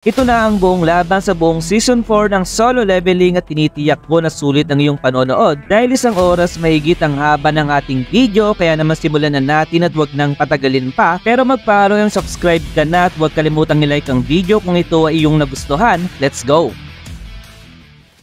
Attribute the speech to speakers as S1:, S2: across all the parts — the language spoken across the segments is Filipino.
S1: Ito na ang buong laban sa buong Season 4 ng Solo Leveling at tinitiyak ko na sulit ang iyong panonood dahil 1 oras mahigit ang haba ng ating video, kaya naman simulan na natin at wag nang patagalin pa. Pero mag-follow and subscribe ka na at huwag kalimutang i-like ang video kung ito ay iyong nagustuhan. Let's go!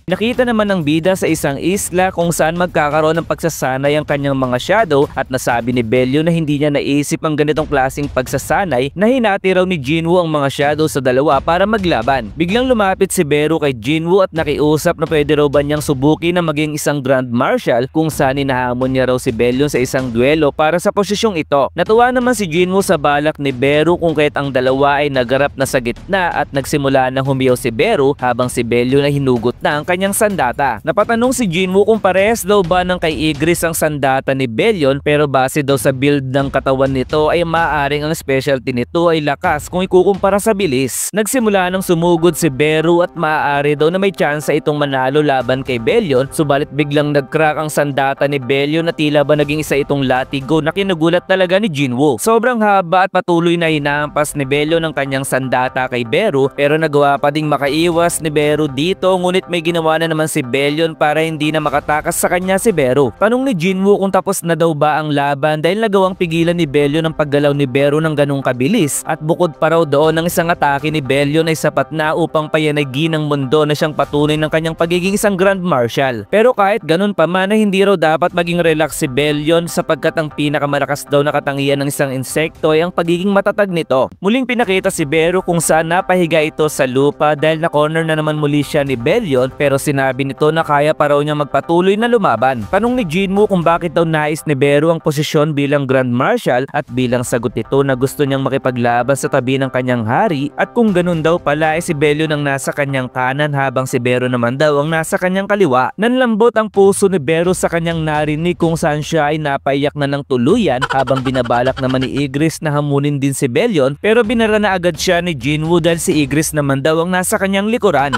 S1: Nakita naman ng bida sa isang isla kung saan magkakaroon ng pagsasanay ang kanyang mga shadow at nasabi ni Bellio na hindi niya naisip ang ganitong klaseng pagsasanay na hinati raw ni Jinwoo ang mga shadow sa dalawa para maglaban. Biglang lumapit si Beru kay Jinwoo at nakiusap na pwede raw ba niyang subukin na maging isang Grand Marshal kung saan hinahamon niya raw si Bellio sa isang duelo para sa posisyong ito. Natuwa naman si Jinwoo sa balak ni Beru kung kaya't ang dalawa ay nagarap na sa gitna at nagsimula ng humiyaw si Beru habang si Bellio na hinugot na ang kanyang sandata. Napatanong si Jinwoo kung parehas daw ba ng kay Igris ang sandata ni Bellion, pero base daw sa build ng katawan nito ay maaaring ang specialty nito ay lakas kung ikukumpara sa bilis. Nagsimula ng sumugod si Beru at maaari daw na may tsansa itong manalo laban kay Bellion, subalit biglang nag-crack ang sandata ni Bellion na tila ba naging isa itong latigo na kinugulat talaga ni Jinwoo. Sobrang haba at patuloy na hinahampas ni Bellion ang kanyang sandata kay Beru, pero nagawa pa ding makaiwas ni Beru dito, ngunit may ginawa na naman si Bellion para hindi na makatakas sa kanya si Beru. Tanong ni Jinwoo kung tapos na daw ba ang laban dahil nagawang pigilan ni Bellion ang paggalaw ni Beru ng ganong kabilis, at bukod pa raw doon ang isang atake ni Bellion ay sapat na upang payanagin ng mundo na siyang patunay ng kanyang pagiging isang Grand Marshal. Pero kahit ganun pa man ay hindi raw dapat maging relax si Bellion sapagkat ang pinakamalakas daw na katangian ng isang insekto ay ang pagiging matatag nito. Muling pinakita si Beru kung saan napahiga ito sa lupa dahil na-corner na naman muli siya ni Bellion, pero sinabi nito na kaya pa raw niya magpatuloy na lumaban. Tanong ni Jinwoo kung bakit daw nais ni Beru ang posisyon bilang Grand Marshal, at bilang sagot ito na gusto niyang makipaglaban sa tabi ng kanyang hari, at kung ganun daw pala ay si Bellion ang nasa kanyang kanan habang si Beru naman daw ang nasa kanyang kaliwa. Nanlambot ang puso ni Beru sa kanyang narinig kung saan siya ay napaiyak na ng tuluyan habang binabalak naman ni Igris na hamunin din si Bellion, pero binara na agad siya ni Jinwoo dahil si Igris naman daw ang nasa kanyang likuran.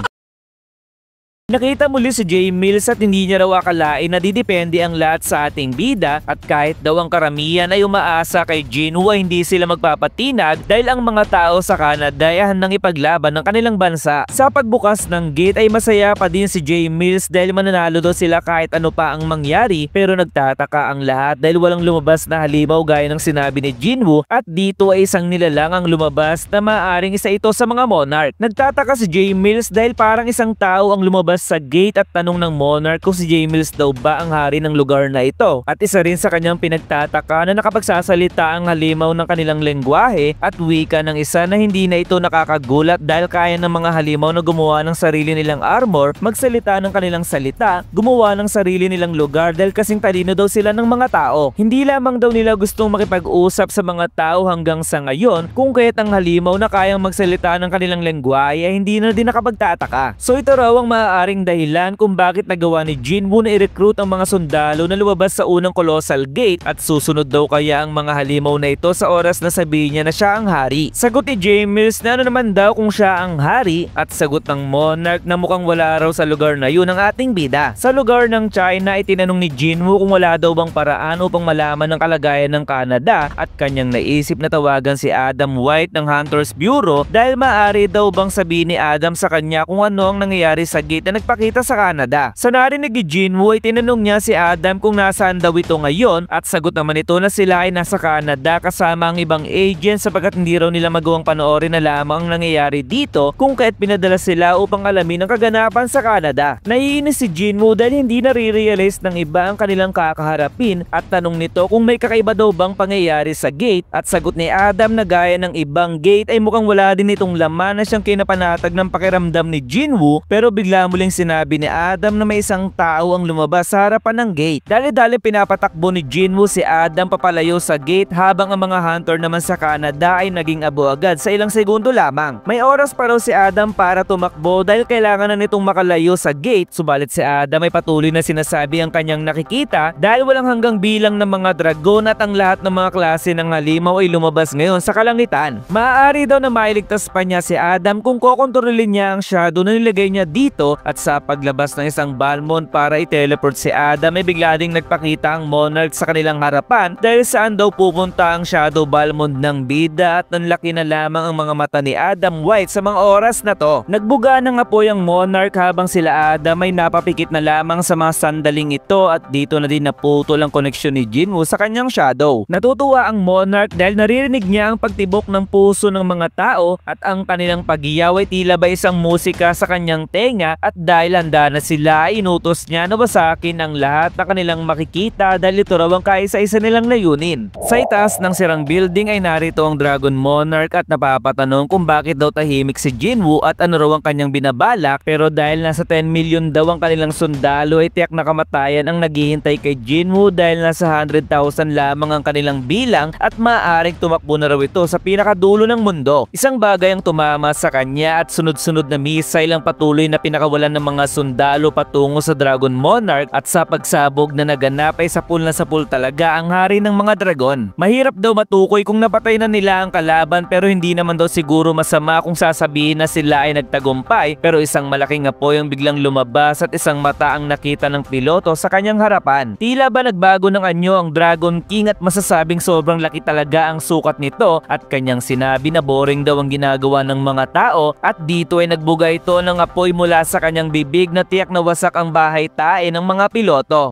S1: Nakita muli si Jay Mills at hindi niya raw akalain na didepende ang lahat sa ating bida, at kahit daw ang karamihan ay umaasa kay Jinwoo ay hindi sila magpapatinag dahil ang mga tao sa Canada ay handang ipaglaban ng kanilang bansa. Sa pagbukas ng gate ay masaya pa din si Jay Mills dahil mananalo daw sila kahit ano pa ang mangyari, pero nagtataka ang lahat dahil walang lumabas na halimaw gaya ng sinabi ni Jinwoo, at dito ay isang nilalang ang lumabas na maaaring isa ito sa mga monarch. Nagtataka si Jay Mills dahil parang isang tao ang lumabas sa gate at tanong ng monarch kung si Jay Mills daw ba ang hari ng lugar na ito, at isa rin sa kanyang pinagtataka na nakapagsasalita ang halimaw ng kanilang lengguwahe at wika ng isa na hindi na ito nakakagulat dahil kaya ng mga halimaw na gumawa ng sarili nilang armor, magsalita ng kanilang salita, gumawa ng sarili nilang lugar dahil kasing talino daw sila ng mga tao. Hindi lamang daw nila gustong makipag-usap sa mga tao hanggang sa ngayon, kung kaya't ang halimaw na kayang magsalita ng kanilang lengguwahe ay hindi na din nakapagtataka. So ito raw ang maaari dahilan kung bakit nagawa ni Jinwoo na i-recruit ang mga sundalo na lumabas sa unang Colossal Gate, at susunod daw kaya ang mga halimaw na ito sa oras na sabihin niya na siya ang hari. Sagot ni Jay Mills na ano naman daw kung siya ang hari, at sagot ng monarch na mukhang wala raw sa lugar na yun ang ating bida. Sa lugar ng China ay tinanong ni Jinwoo kung wala daw bang paraan upang malaman ang kalagayan ng Canada, at kanyang naisip na tawagan si Adam White ng Hunters Bureau dahil maaari daw bang sabihin ni Adam sa kanya kung ano ang nangyayari sa gate na nagpakita sa Canada. Sa narinig ni Jinwoo ay tinanong niya si Adam kung nasaan daw ito ngayon, at sagot naman ito na sila ay nasa Canada kasama ang ibang agents sapagkat hindi raw nila magawang panoorin na lamang ang nangyayari dito, kung kaya't pinadala sila upang alamin ang kaganapan sa Canada. Naiinis si Jinwoo dahil hindi nare-realize ng iba ang kanilang kakaharapin, at tanong nito kung may kakaiba daw bang pangyayari sa gate, at sagot ni Adam na gaya ng ibang gate ay mukhang wala din itong laman na siyang kinapanatag ng pakiramdam ni Jinwoo, pero bigla muling sinabi ni Adam na may isang tao ang lumabas sa harapan ng gate. Dali-dali pinapatakbo ni Jinwoo si Adam papalayo sa gate habang ang mga hunter naman sa Canada ay naging abo agad sa ilang segundo lamang. May oras pa raw si Adam para tumakbo dahil kailangan na nitong makalayo sa gate, subalit si Adam ay patuloy na sinasabi ang kanyang nakikita dahil walang hanggang bilang ng mga dragon at ang lahat ng mga klase ng halimaw ay lumabas ngayon sa kalangitan. Maaari daw na mailigtas pa niya si Adam kung kokontrolin niya ang shadow na nilagay niya dito, at at sa paglabas ng isang Balmond para i-teleport si Adam ay bigla ding nagpakita ang Monarch sa kanilang harapan dahil saan daw pupunta ang Shadow Balmond ng bida at nanlaki na lamang ang mga mata ni Adam White sa mga oras na to. Nagbuga ng apoy ang Monarch habang sila Adam ay napapikit na lamang sa mga sandaling ito at dito na din naputol ang koneksyon ni Jinwoo sa kanyang Shadow. Natutuwa ang Monarch dahil naririnig niya ang pagtibok ng puso ng mga tao at ang kanilang paghiyaw ay tila ba isang musika sa kanyang tenga at dahil handa na sila ay inutos niya na basakin ang lahat na kanilang makikita dahil ito raw ang kaisa-isa nilang layunin. Sa itaas ng sirang building ay narito ang Dragon Monarch at napapatanong kung bakit daw tahimik si Jinwoo at ano raw ang kanyang binabalak, pero dahil nasa 10 million daw ang kanilang sundalo ay tiyak na kamatayan ang naghihintay kay Jinwoo dahil nasa 100,000 lamang ang kanilang bilang at maaaring tumakbo na raw ito sa pinakadulo ng mundo. Isang bagay ang tumama sa kanya at sunod-sunod na missile ang patuloy na pinakawalan ng mga sundalo patungo sa Dragon Monarch at sa pagsabog na naganap ay sapul na sapul talaga ang hari ng mga dragon. Mahirap daw matukoy kung napatay na nila ang kalaban pero hindi naman daw siguro masama kung sasabihin na sila ay nagtagumpay, pero isang malaking apoy ang biglang lumabas at isang mata ang nakita ng piloto sa kanyang harapan. Tila ba nagbago ng anyo ang Dragon King at masasabing sobrang laki talaga ang sukat nito at kanyang sinabi na boring daw ang ginagawa ng mga tao at dito ay nagbuga ito ng apoy mula sa kanyang bibig na tiyak na wasak ang bahay tae ng mga piloto.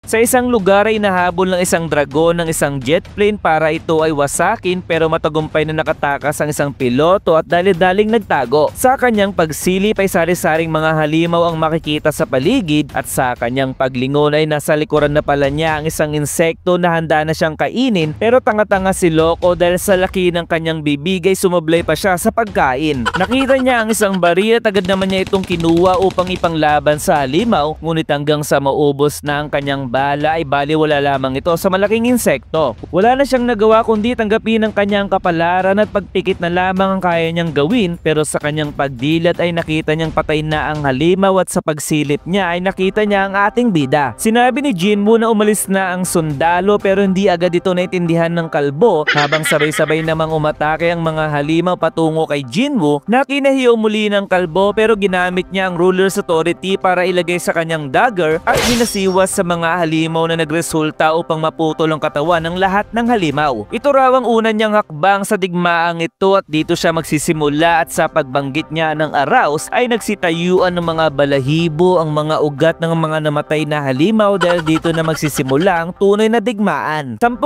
S1: Sa isang lugar ay nahabol ng isang dragon ng isang jet plane para ito ay wasakin pero matagumpay na nakatakas ang isang piloto at dali-daling nagtago. Sa kanyang pagsilip ay sari-saring mga halimaw ang makikita sa paligid at sa kanyang paglingon ay nasa likuran na pala niya ang isang insekto na handa na siyang kainin pero tanga-tanga si Loco dahil sa laki ng kanyang bibig ay sumablay pa siya sa pagkain. Nakita niya ang isang baril at agad naman niya itong kinuha upang ipanglaban sa halimaw, ngunit hanggang sa maubos na ang kanyang bala ay baliwala lamang ito sa malaking insekto. Wala na siyang nagawa kundi tanggapin ang kanyang kapalaran at pagpikit na lamang ang kaya niyang gawin, pero sa kanyang pagdilat ay nakita niyang patay na ang halimaw at sa pagsilip niya ay nakita niya ang ating bida. Sinabi ni Jinwoo na umalis na ang sundalo pero hindi agad ito naintindihan ng kalbo habang sabay-sabay namang umatake ang mga halimaw patungo kay Jinwoo na kinahiyaw muli ng kalbo pero ginamit niya ang ruler's authority para ilagay sa kanyang dagger at binasiwas sa mga halimaw na nagresulta upang maputol ang katawan ng lahat ng halimaw. Ito raw ang una niyang hakbang sa digmaang ito at dito siya magsisimula at sa pagbanggit niya ng arouse ay nagsitayuan ng mga balahibo ang mga ugat ng mga namatay na halimaw dahil dito na magsisimula ang tunay na digmaan. 10,000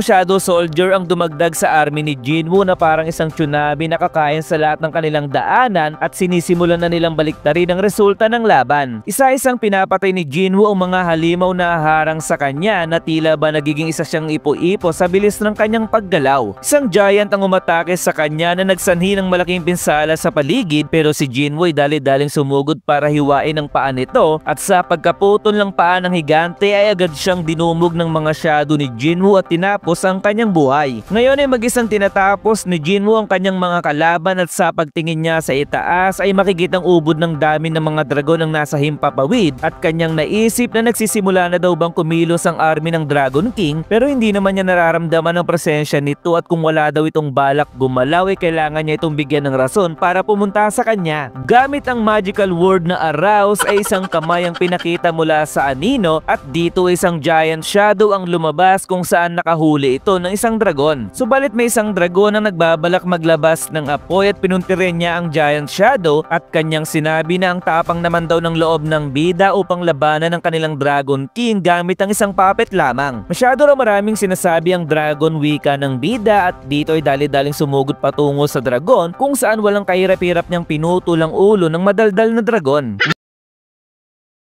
S1: Shadow Soldier ang dumagdag sa army ni Jinwoo na parang isang tsunami na kakain sa lahat ng kanilang daanan at sinisimulan na nilang baliktarin ang resulta ng laban. Isa-isang pinapatay ni Jinwoo ang mga halimaw na harang sa kanya na tila ba nagiging isa siyang ipo-ipo sa bilis ng kanyang paggalaw. Isang giant ang umatake sa kanya na nagsanhi ng malaking pinsala sa paligid pero si Jinwoo ay dali-daling sumugod para hiwain ang paa nito at sa pagkaputol ng paa ng higante ay agad siyang dinumog ng mga shadow ni Jinwoo at tinapos ang kanyang buhay. Ngayon ay mag-isang tinatapos ni Jinwoo ang kanyang mga kalaban at sa pagtingin niya sa itaas ay makikitang ubod ng dami ng mga dragon ang nasa himpapawid at kanyang naisip na nagsisimula na daw bang kumilos ang army ng Dragon King pero hindi naman niya nararamdaman ang presensya nito at kung wala daw itong balak gumalaw ay kailangan niya itong bigyan ng rason para pumunta sa kanya. Gamit ang magical word na arouse ay isang kamay ang pinakita mula sa anino at dito isang giant shadow ang lumabas kung saan nakahuli ito ng isang dragon. Subalit may isang dragon ang nagbabalak maglabas ng apoy at pinuntirin niya ang giant shadow at kanyang sinabi na ang tapang naman daw ng loob ng bida upang labanan ng kanilang Dragon King gamit ang isang puppet lamang. Masyado raw maraming sinasabi ang dragon wika ng bida at dito ay dali-daling sumugod patungo sa dragon kung saan walang kahirap-hirap niyang pinutol ang ulo ng madaldal na dragon.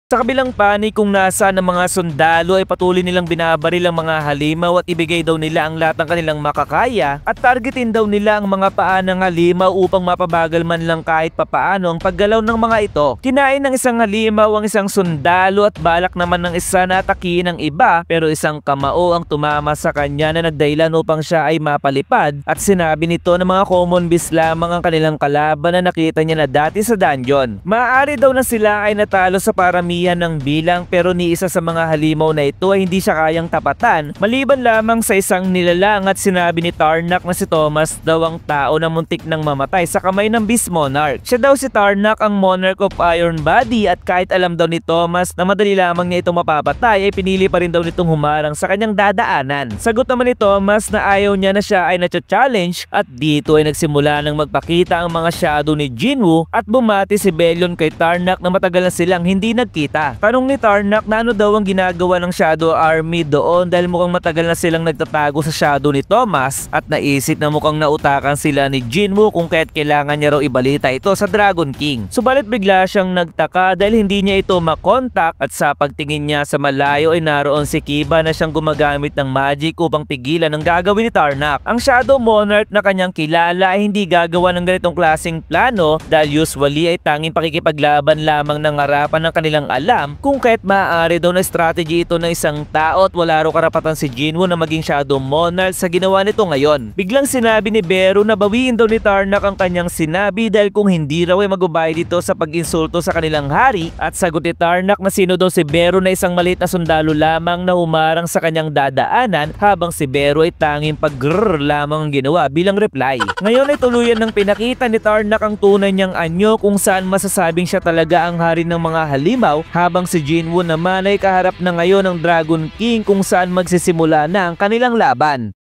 S1: Sa kabilang panig kung nasaan ang mga sundalo ay patuloy nilang binabaril ang mga halimaw at ibigay daw nila ang lahat ng kanilang makakaya at targetin daw nila ang mga paa ng halimaw upang mapabagal man lang kahit papaano ang paggalaw ng mga ito. Kinain ng isang halimaw ang isang sundalo at balak naman ng isa na atakihin ang iba pero isang kamao ang tumama sa kanya na nagdahilan upang siya ay mapalipad at sinabi nito na mga common beast lamang ang kanilang kalaban na nakita niya na dati sa dungeon. Maaari daw na sila ay natalo sa parami kaparamihan ng bilang pero ni isa sa mga halimaw na ito ay hindi siya kayang tapatan maliban lamang sa isang nilalang at sinabi ni Tarnak na si Thomas daw ang tao na muntik nang mamatay sa kamay ng Beast Monarch. Siya daw si Tarnak ang Monarch of Iron Body at kahit alam daw ni Thomas na madali lamang niya itong mapapatay ay pinili pa rin daw nitong humarang sa kanyang dadaanan. Sagot naman ni Thomas na ayaw niya na siya ay na-challenge at dito ay nagsimula nang magpakita ang mga shadow ni Jinwoo at bumati si Bellon kay Tarnak na matagal na silang hindi nagkita. Tanong ni Tarnak na ano daw ang ginagawa ng Shadow Army doon dahil mukhang matagal na silang nagtatago sa shadow ni Thomas at naisip na mukhang nautakan sila ni Jinwoo kung kaya't kailangan niya raw ibalita ito sa Dragon King. Subalit bigla siyang nagtaka dahil hindi niya ito makontak at sa pagtingin niya sa malayo ay naroon si Kiba na siyang gumagamit ng magic upang pigilan ang gagawin ni Tarnak. Ang Shadow Monarch na kanyang kilala ay hindi gagawa ng ganitong klaseng plano dahil usually ay tanging pakikipaglaban lamang ng harapan ng kanilang alam kung kaya't maaari daw na strategy ito ng isang tao at wala raw karapatan si Jinwoo na maging Shadow Monarch sa ginawa nito ngayon. Biglang sinabi ni Beru na bawiin daw ni Tarnak ang kanyang sinabi dahil kung hindi raw ay magbabayad dito sa pag-insulto sa kanilang hari at sagot ni Tarnak na sino daw si Beru na isang maliit na sundalo lamang na humarang sa kanyang dadaanan habang si Beru ay tanging pag-grrr lamang ang ginawa bilang reply. Ngayon ay tuluyan ng pinakita ni Tarnak ang tunay niyang anyo kung saan masasabing siya talaga ang hari ng mga halimaw habang si Jinwoo naman ay kaharap na ngayon ng Dragon King kung saan magsisimula na ang kanilang laban.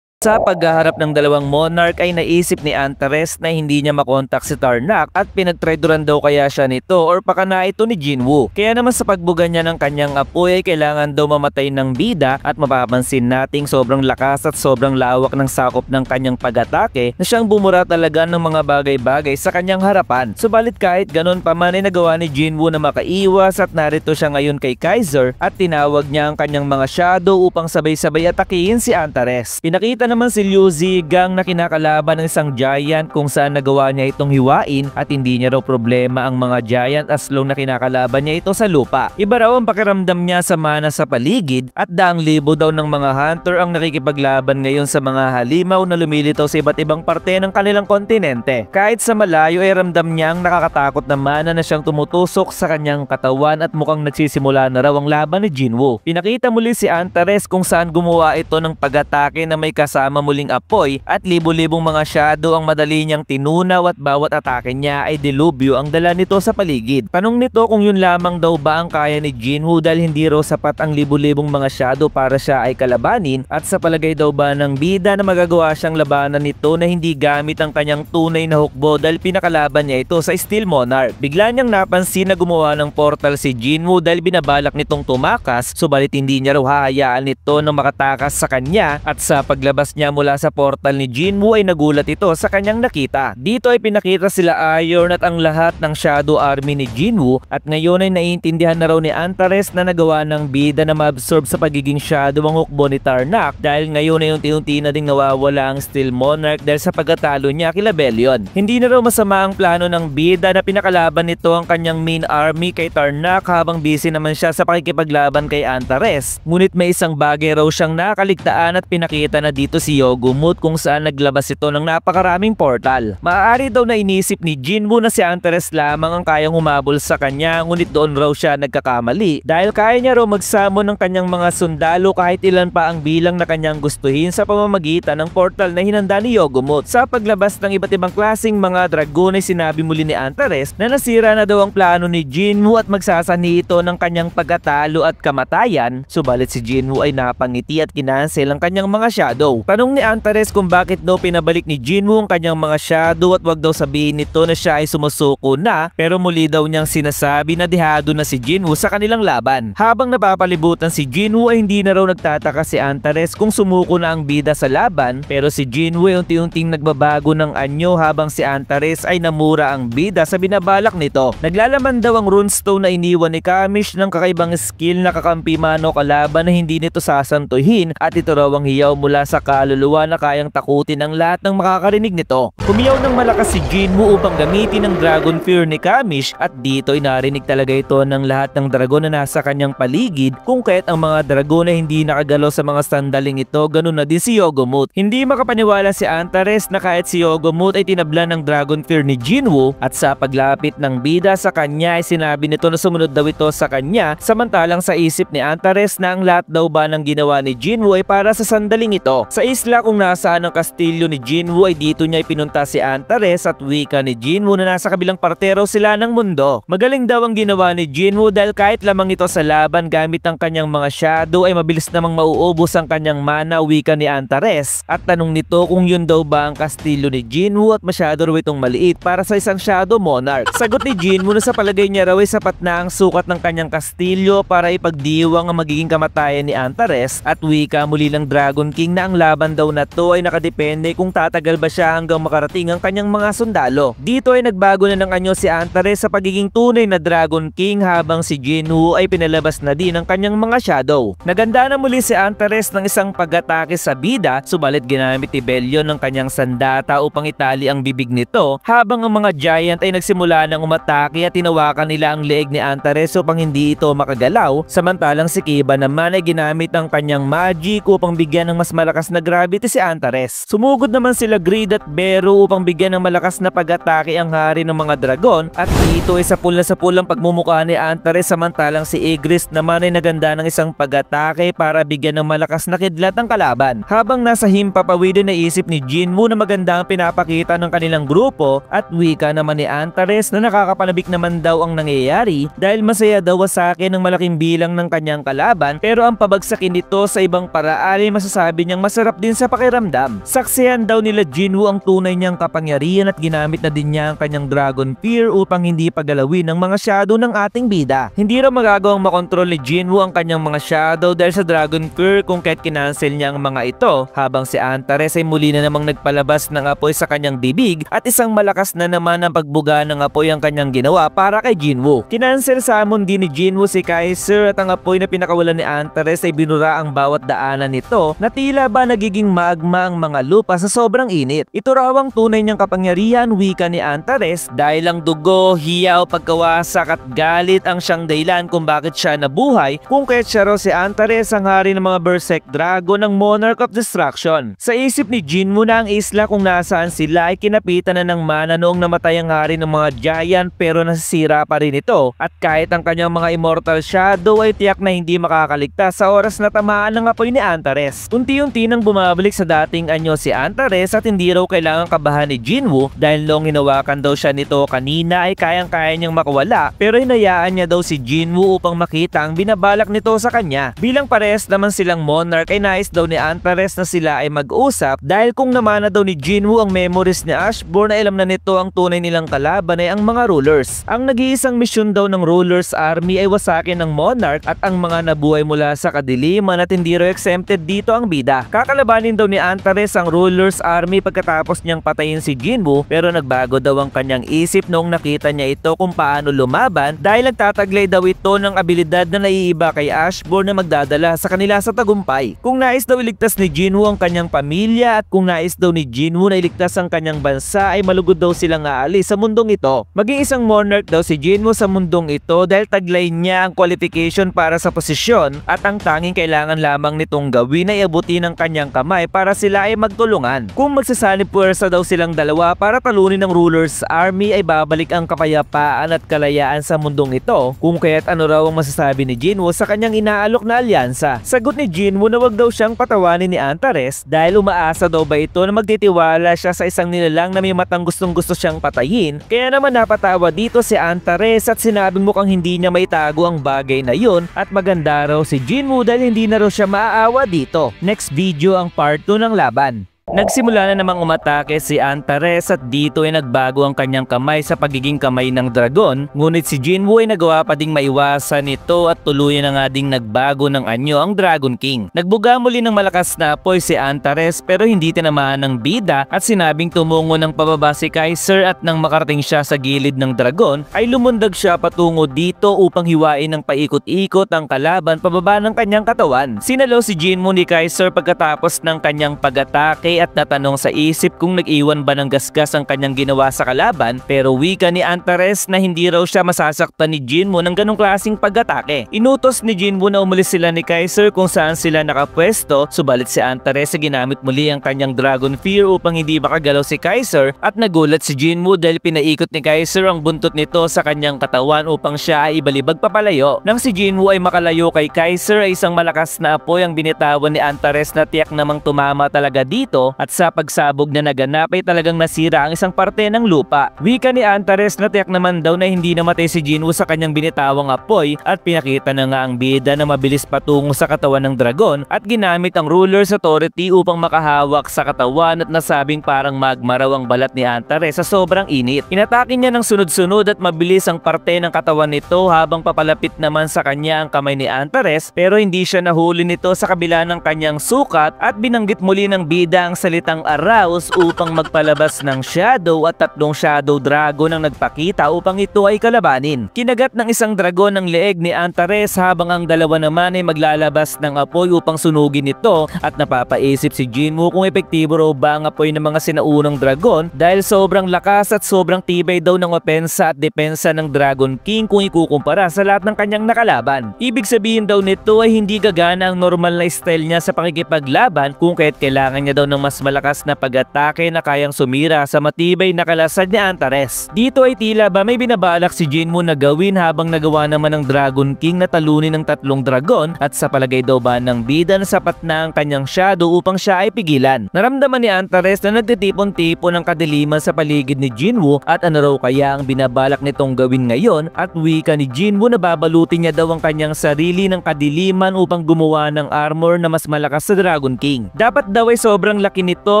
S1: Sa paghaharap ng dalawang monarch ay naisip ni Antares na hindi niya makontak si Tarnak at pinagtreduran daw kaya siya nito or pakana ito ni Jinwoo. Kaya naman sa pagbuga niya ng kanyang apoy ay kailangan daw mamatay ng bida at mapapansin nating sobrang lakas at sobrang lawak ng sakop ng kanyang pag-atake na siyang bumura talaga ng mga bagay-bagay sa kanyang harapan. Subalit kahit ganon pa man ay nagawa ni Jinwoo na makaiwas at narito siya ngayon kay Kaiser at tinawag niya ang kanyang mga shadow upang sabay-sabay atakihin si Antares. Pinakita naman si Liu Zigang na kinakalaban ng isang giant kung saan nagawa niya itong hiwain at hindi niya raw problema ang mga giant as long na kinakalaban niya ito sa lupa. Iba raw ang pakiramdam niya sa mana sa paligid at daang libo daw ng mga hunter ang nakikipaglaban ngayon sa mga halimaw na lumilitaw sa iba't ibang parte ng kanilang kontinente. Kahit sa malayo ay ramdam niya ang nakakatakot na mana na siyang tumutusok sa kanyang katawan at mukhang nagsisimula na raw ang laban ni Jinwoo. Pinakita muli si Antares kung saan gumawa ito ng pag-atake na may kasama muling apoy at libo-libong mga shadow ang madali niyang tinunaw at bawat atake niya ay dilubyo ang dala nito sa paligid. Tanong nito kung yun lamang daw ba ang kaya ni Jinwoo dahil hindi raw sapat ang libo-libong mga shadow para siya ay kalabanin at sa palagay daw ba ng bida na magagawa siyang labanan nito na hindi gamit ang kanyang tunay na hukbo dahil pinakalaban niya ito sa Steel Monarch. Bigla niyang napansin na gumawa ng portal si Jinwoo dahil binabalak nitong tumakas subalit hindi niya raw hahayaan nito na makatakas sa kanya at sa paglabas niya mula sa portal ni Jinwoo ay nagulat ito sa kanyang nakita. Dito ay pinakita sila Iron at ang lahat ng Shadow Army ni Jinwoo at ngayon ay naiintindihan na raw ni Antares na nagawa ng bida na ma-absorb sa pagiging shadow ang hukbo ni Tarnak dahil ngayon ay unti-unti na ding nawawala ang Steel Monarch dahil sa pagkatalo niya kila Bellon. Hindi na raw masama ang plano ng bida na pinakalaban nito ang kanyang main army kay Tarnak habang busy naman siya sa pakikipaglaban kay Antares. Ngunit may isang bagay raw siyang nakaligtaan at pinakita na dito si Yogumut kung saan naglabas ito ng napakaraming portal. Maaari daw na inisip ni Jinwoo na si Antares lamang ang kayang humabol sa kanya ngunit doon raw siya nagkakamali dahil kaya niya raw magsamon ng kanyang mga sundalo kahit ilan pa ang bilang na kanyang gustuhin sa pamamagitan ng portal na hinanda ni Yogumut. Sa paglabas ng iba't ibang klaseng mga dragon ay sinabi muli ni Antares na nasira na daw ang plano ni Jinwoo at magsasani ito ng kanyang pagkatalo at kamatayan subalit si Jinwoo ay napangiti at kinansel ang kanyang mga shadow. Tanong ni Antares kung bakit daw pinabalik ni Jinwoo ang kanyang mga shadow at wag daw sabihin nito na siya ay sumusuko na pero muli daw niyang sinasabi na dehado na si Jinwoo sa kanilang laban. Habang napapalibutan si Jinwoo ay hindi na raw nagtataka si Antares kung sumuko na ang bida sa laban pero si Jinwoo ay unti-unting nagbabago ng anyo habang si Antares ay namura ang bida sa binabalak nito. Naglalaman daw ang runestone na iniwan ni Kamish ng kakaibang skill na kakampi mano kalaban na hindi nito sasantuhin at ito raw ang hiyaw mula sa kaluluwa na kayang takutin ang lahat ng makakarinig nito. Humiyaw ng malakas si Jinwoo upang gamitin ang Dragon Fear ni Kamish at dito'y narinig talaga ito ng lahat ng dragon na nasa kanyang paligid, kung kaya't ang mga dragon na hindi nakagalaw sa mga sandaling ito, ganun na din si Yogomut. Hindi makapaniwala si Antares na kahit si Yogomut ay tinablan ng Dragon Fear ni Jinwoo, at sa paglapit ng bida sa kanya ay sinabi nito na sumunod daw ito sa kanya, samantalang sa isip ni Antares na ang lahat daw ba ng ginawa ni Jinwoo ay para sa sandaling ito. Sa isla kung nasaan ang kastilyo ni Jinwoo ay dito niya ipinunta si Antares at wika ni Jinwoo na nasa kabilang parte raw sila ng mundo. Magaling daw ang ginawa ni Jinwoo dahil kahit lamang ito sa laban gamit ang kanyang mga shadow ay mabilis namang mauubos ang kanyang mana, wika ni Antares. At tanong nito kung yun daw ba ang kastilyo ni Jinwoo at masyado raw itong maliit para sa isang shadow monarch. Sagot ni Jinwoo na sa palagay niya raw ay sapat na ang sukat ng kanyang kastilyo para ipagdiwang ang magiging kamatayan ni Antares, at wika muli ng Dragon King na ang laban daw na to ay nakadepende kung tatagal ba siya hanggang makarating ang kanyang mga sundalo. Dito ay nagbago na ng anyo si Antares sa pagiging tunay na Dragon King, habang si Jinwoo ay pinalabas na din ang kanyang mga shadow. Naganda na muli si Antares ng isang pag-atake sa bida, subalit ginamit ni Bellion ng kanyang sandata upang itali ang bibig nito, habang ang mga giant ay nagsimula ng umatake at tinawakan nila ang leeg ni Antares upang hindi ito makagalaw, samantalang si Kiba naman ay ginamit ang kanyang magic upang bigyan ng mas malakas na gravity si Antares. Sumugod naman sila Greed at Beru upang bigyan ng malakas na pag-atake ang hari ng mga dragon, at dito ay sapul na sapul ang pagmumukha ni Antares, samantalang si Igris naman ay naganda ng isang pag-atake para bigyan ng malakas na kidlat ang kalaban. Habang nasa himpapawid na isip ni Jinwoo na maganda ang pinapakita ng kanilang grupo, at wika naman ni Antares na nakakapanabik naman daw ang nangyayari dahil masaya daw sa akin ng malaking bilang ng kanyang kalaban, pero ang pabagsakin nito sa ibang paraan ay masasabi niyang masarap din sa pakiramdam. Saksihan daw nila Jinwoo ang tunay niyang kapangyarihan at ginamit na din niya ang kanyang Dragon Fear upang hindi pagalawin ng mga shadow ng ating bida. Hindi raw magagawang makontrol ni Jinwoo ang kanyang mga shadow dahil sa Dragon Fear kung kaya't kinancel niya ang mga ito, habang si Antares ay muli na namang nagpalabas ng apoy sa kanyang bibig at isang malakas na naman ang pagbuga ng apoy ang kanyang ginawa para kay Jinwoo. Kinancel summon din ni Jinwoo si Kaiser at ang apoy na pinakawalan ni Antares ay binura ang bawat daanan nito na tila ba nagiging magma ang mga lupa sa sobrang init. Ito raw ang tunay niyang kapangyarihan, wika ni Antares, dahil ang dugo, hiyaw, pagkawasak at galit ang siyang dahilan kung bakit siya nabuhay, kung kaya't siya raw si Antares ang hari ng mga Berserk Dragon ng Monarch of Destruction. Sa isip ni Jinwoo na ang isla kung nasaan sila ay kinapitan na ng mana noong namatay ang hari ng mga giant, pero nasisira pa rin ito, at kahit ang kanyang mga immortal shadow ay tiyak na hindi makakaligtas sa oras na tamaan ng apoy ni Antares. Unti-unti nang bumabalik sa dating anyo si Antares at hindi raw kailangang kabahan ni Jinwoo dahil noong hinawakan daw siya nito kanina ay kayang-kaya niyang makawala, pero hinayaan niya daw si Jinwoo upang makita ang binabalak nito sa kanya. Bilang parehas naman silang monarch ay nais daw ni Antares na sila ay mag-usap dahil kung namana daw ni Jinwoo ang memories ni Ashbourne ay alam na nito ang tunay nilang kalaban ay ang mga rulers. Ang nag-iisang misyon daw ng rulers army ay wasakin ng monarch at ang mga nabuhay mula sa kadiliman at hindi raw exempted dito ang bida. Kakalabanin daw ni Antares ang rulers army pagkatapos niyang patayin si Jinwoo, pero nagbago daw ang kanyang isip noong nakita niya ito kung paano lumaban dahil nagtataglay daw ito ng abilidad na naiiba kay Ashbourne na magdadala sa kanila sa tagumpay. Kung nais daw iligtas ni Jinwoo ang kanyang pamilya at kung nais daw ni Jinwoo na iligtas ang kanyang bansa ay malugod daw silang aalis sa mundong ito. Maging isang monarch daw si Jinwoo sa mundong ito dahil taglay niya ang qualification para sa posisyon at ang tanging kailangan lamang nitong gawin ay abutin ang kanyang kamay para sila ay magtulungan. Kung magsasanib puwersa daw silang dalawa para talunin ng rulers army ay babalik ang kapayapaan at kalayaan sa mundong ito, kung kaya't ano raw ang masasabi ni Jinwoo sa kanyang inaalok na alyansa. Sagot ni Jinwoo na wag daw siyang patawanin ni Antares dahil umaasa daw ba ito na magtitiwala siya sa isang nilalang na may matang gustong-gusto siyang patayin, kaya naman napatawa dito si Antares at sinabing mukhang hindi niya maitago ang bagay na yun at maganda raw si Jinwoo dahil hindi na raw siya maaawa dito. Next video ang part 2 ng laban. Nagsimula na namang umatake si Antares at dito ay nagbago ang kanyang kamay sa pagiging kamay ng dragon, ngunit si Jinwoo ay nagawa pa ding maiwasan ito at tuluyan na nga ding nagbago ng anyo ang Dragon King. Nagbuga muli ng malakas na apoy si Antares pero hindi tinamaan ng bida at sinabing tumungo ng pababa si Kaiser at nang makarating siya sa gilid ng dragon ay lumundag siya patungo dito upang hiwain ng paikot-ikot ang kalaban pababa ng kanyang katawan. Sinalo si Jinwoo ni Kaiser pagkatapos ng kanyang pag-atake at natanong sa isip kung nag-iwan ba ng gasgas ang kanyang ginawa sa kalaban, pero wika ni Antares na hindi raw siya masasaktan ni Jinwoo ng ganong klaseng pag-atake. Inutos ni Jinwoo na umalis sila ni Kaiser kung saan sila nakapwesto, subalit si Antares ay ginamit muli ang kanyang Dragon Fear upang hindi makagalaw si Kaiser at nagulat si Jinwoo dahil pinaikot ni Kaiser ang buntot nito sa kanyang katawan upang siya ay ibalibag papalayo. Nang si Jinwoo ay makalayo kay Kaiser ay isang malakas na apoy ang binitawan ni Antares na tiyak namang tumama talaga dito at sa pagsabog na naganap ay talagang nasira ang isang parte ng lupa. Wika ni Antares na tiyak naman daw na hindi namatay si Jinwoo sa kanyang binitawang apoy at pinakita na nga ang bida na mabilis patungo sa katawan ng dragon at ginamit ang Ruler's Authority upang makahawak sa katawan at nasabing parang magma raw ang balat ni Antares sa sobrang init. Inatake niya ng sunod-sunod at mabilis ang parte ng katawan nito habang papalapit naman sa kanya ang kamay ni Antares pero hindi siya nahuli nito sa kabila ng kanyang sukat at binanggit muli ng bida ang salitang arouse upang magpalabas ng shadow at tatlong shadow dragon ang nagpakita upang ito ay kalabanin. Kinagat ng isang dragon ang leeg ni Antares habang ang dalawa naman ay maglalabas ng apoy upang sunugin ito at napapaisip si Jinwoo kung epektibo raw ba ang apoy ng mga sinaunang dragon dahil sobrang lakas at sobrang tibay daw ng opensa at depensa ng Dragon King kung ikukumpara sa lahat ng kanyang nakalaban. Ibig sabihin daw nito ay hindi gagana ang normal na style niya sa pakikipaglaban kung kaya't kailangan niya daw ng mas malakas na pag-atake na kayang sumira sa matibay na kalasad ni Antares. Dito ay tila ba may binabalak si Jinwoo na gawin habang nagawa naman ng Dragon King na talunin ng tatlong dragon at sa palagay daw ba ng bida na sapat na ang kanyang shadow upang siya ay pigilan. Naramdaman ni Antares na nagtitipon-tipon ng kadiliman sa paligid ni Jinwoo at ano raw kaya ang binabalak nitong gawin ngayon at wika ni Jinwoo na babalutin niya daw ang kanyang sarili ng kadiliman upang gumawa ng armor na mas malakas sa Dragon King. Dapat daw ay sobrang laki nito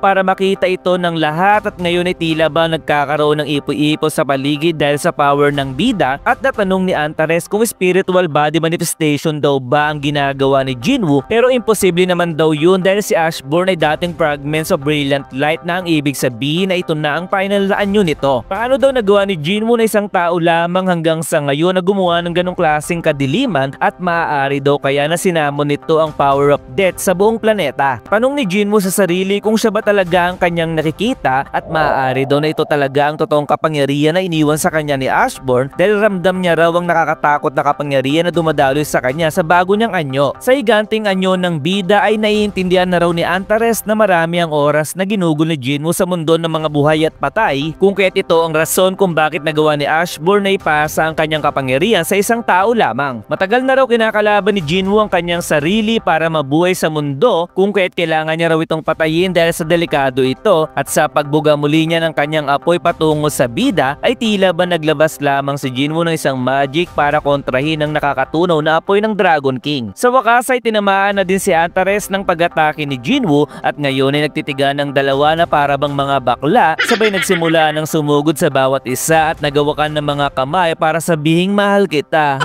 S1: para makita ito ng lahat at ngayon ay tila ba nagkakaroon ng ipo-ipo sa paligid dahil sa power ng bida at natanong ni Antares kung spiritual body manifestation daw ba ang ginagawa ni Jinwoo pero imposible naman daw yun dahil si Ashburn ay dating fragments of brilliant light na ang ibig sabihin na ito na ang final na anyo nito. Paano daw nagawa ni Jinwoo na isang tao lamang hanggang sa ngayon na gumawa ng ganong klaseng kadiliman at maaari daw kaya na sinamon nito ang power of death sa buong planeta? Tanong ni Jinwoo sa sarili kung siya ba talaga ang kanyang nakikita at maaari daw na ito talaga ang totoong kapangyarihan na iniwan sa kanya ni Ashburn dahil ramdam niya raw ang nakakatakot na kapangyarihan na dumadaloy sa kanya sa bago niyang anyo. Sa higanting anyo ng bida ay naiintindihan na raw ni Antares na marami ang oras na ginugol ni Jinwoo sa mundo ng mga buhay at patay kung kaya't ito ang rason kung bakit nagawa ni Ashburn na ipasa ang kanyang kapangyarihan sa isang tao lamang. Matagal na raw kinakalaban ni Jinwoo ang kanyang sarili para mabuhay sa mundo kung kaya't kailangan niya raw itong patayin dahil sa delikado ito at sa pagbuga muli niya ng kanyang apoy patungo sa bida ay tila ba naglabas lamang si Jinwoo ng isang magic para kontrahin ang nakakatunaw na apoy ng Dragon King. Sa wakas ay tinamaan na din si Antares ng pag-atake ni Jinwoo at ngayon ay nagtitigan ng dalawa na para bang mga bakla sabay nagsimula ng sumugod sa bawat isa at nagawakan ng mga kamay para sabihing mahal kita.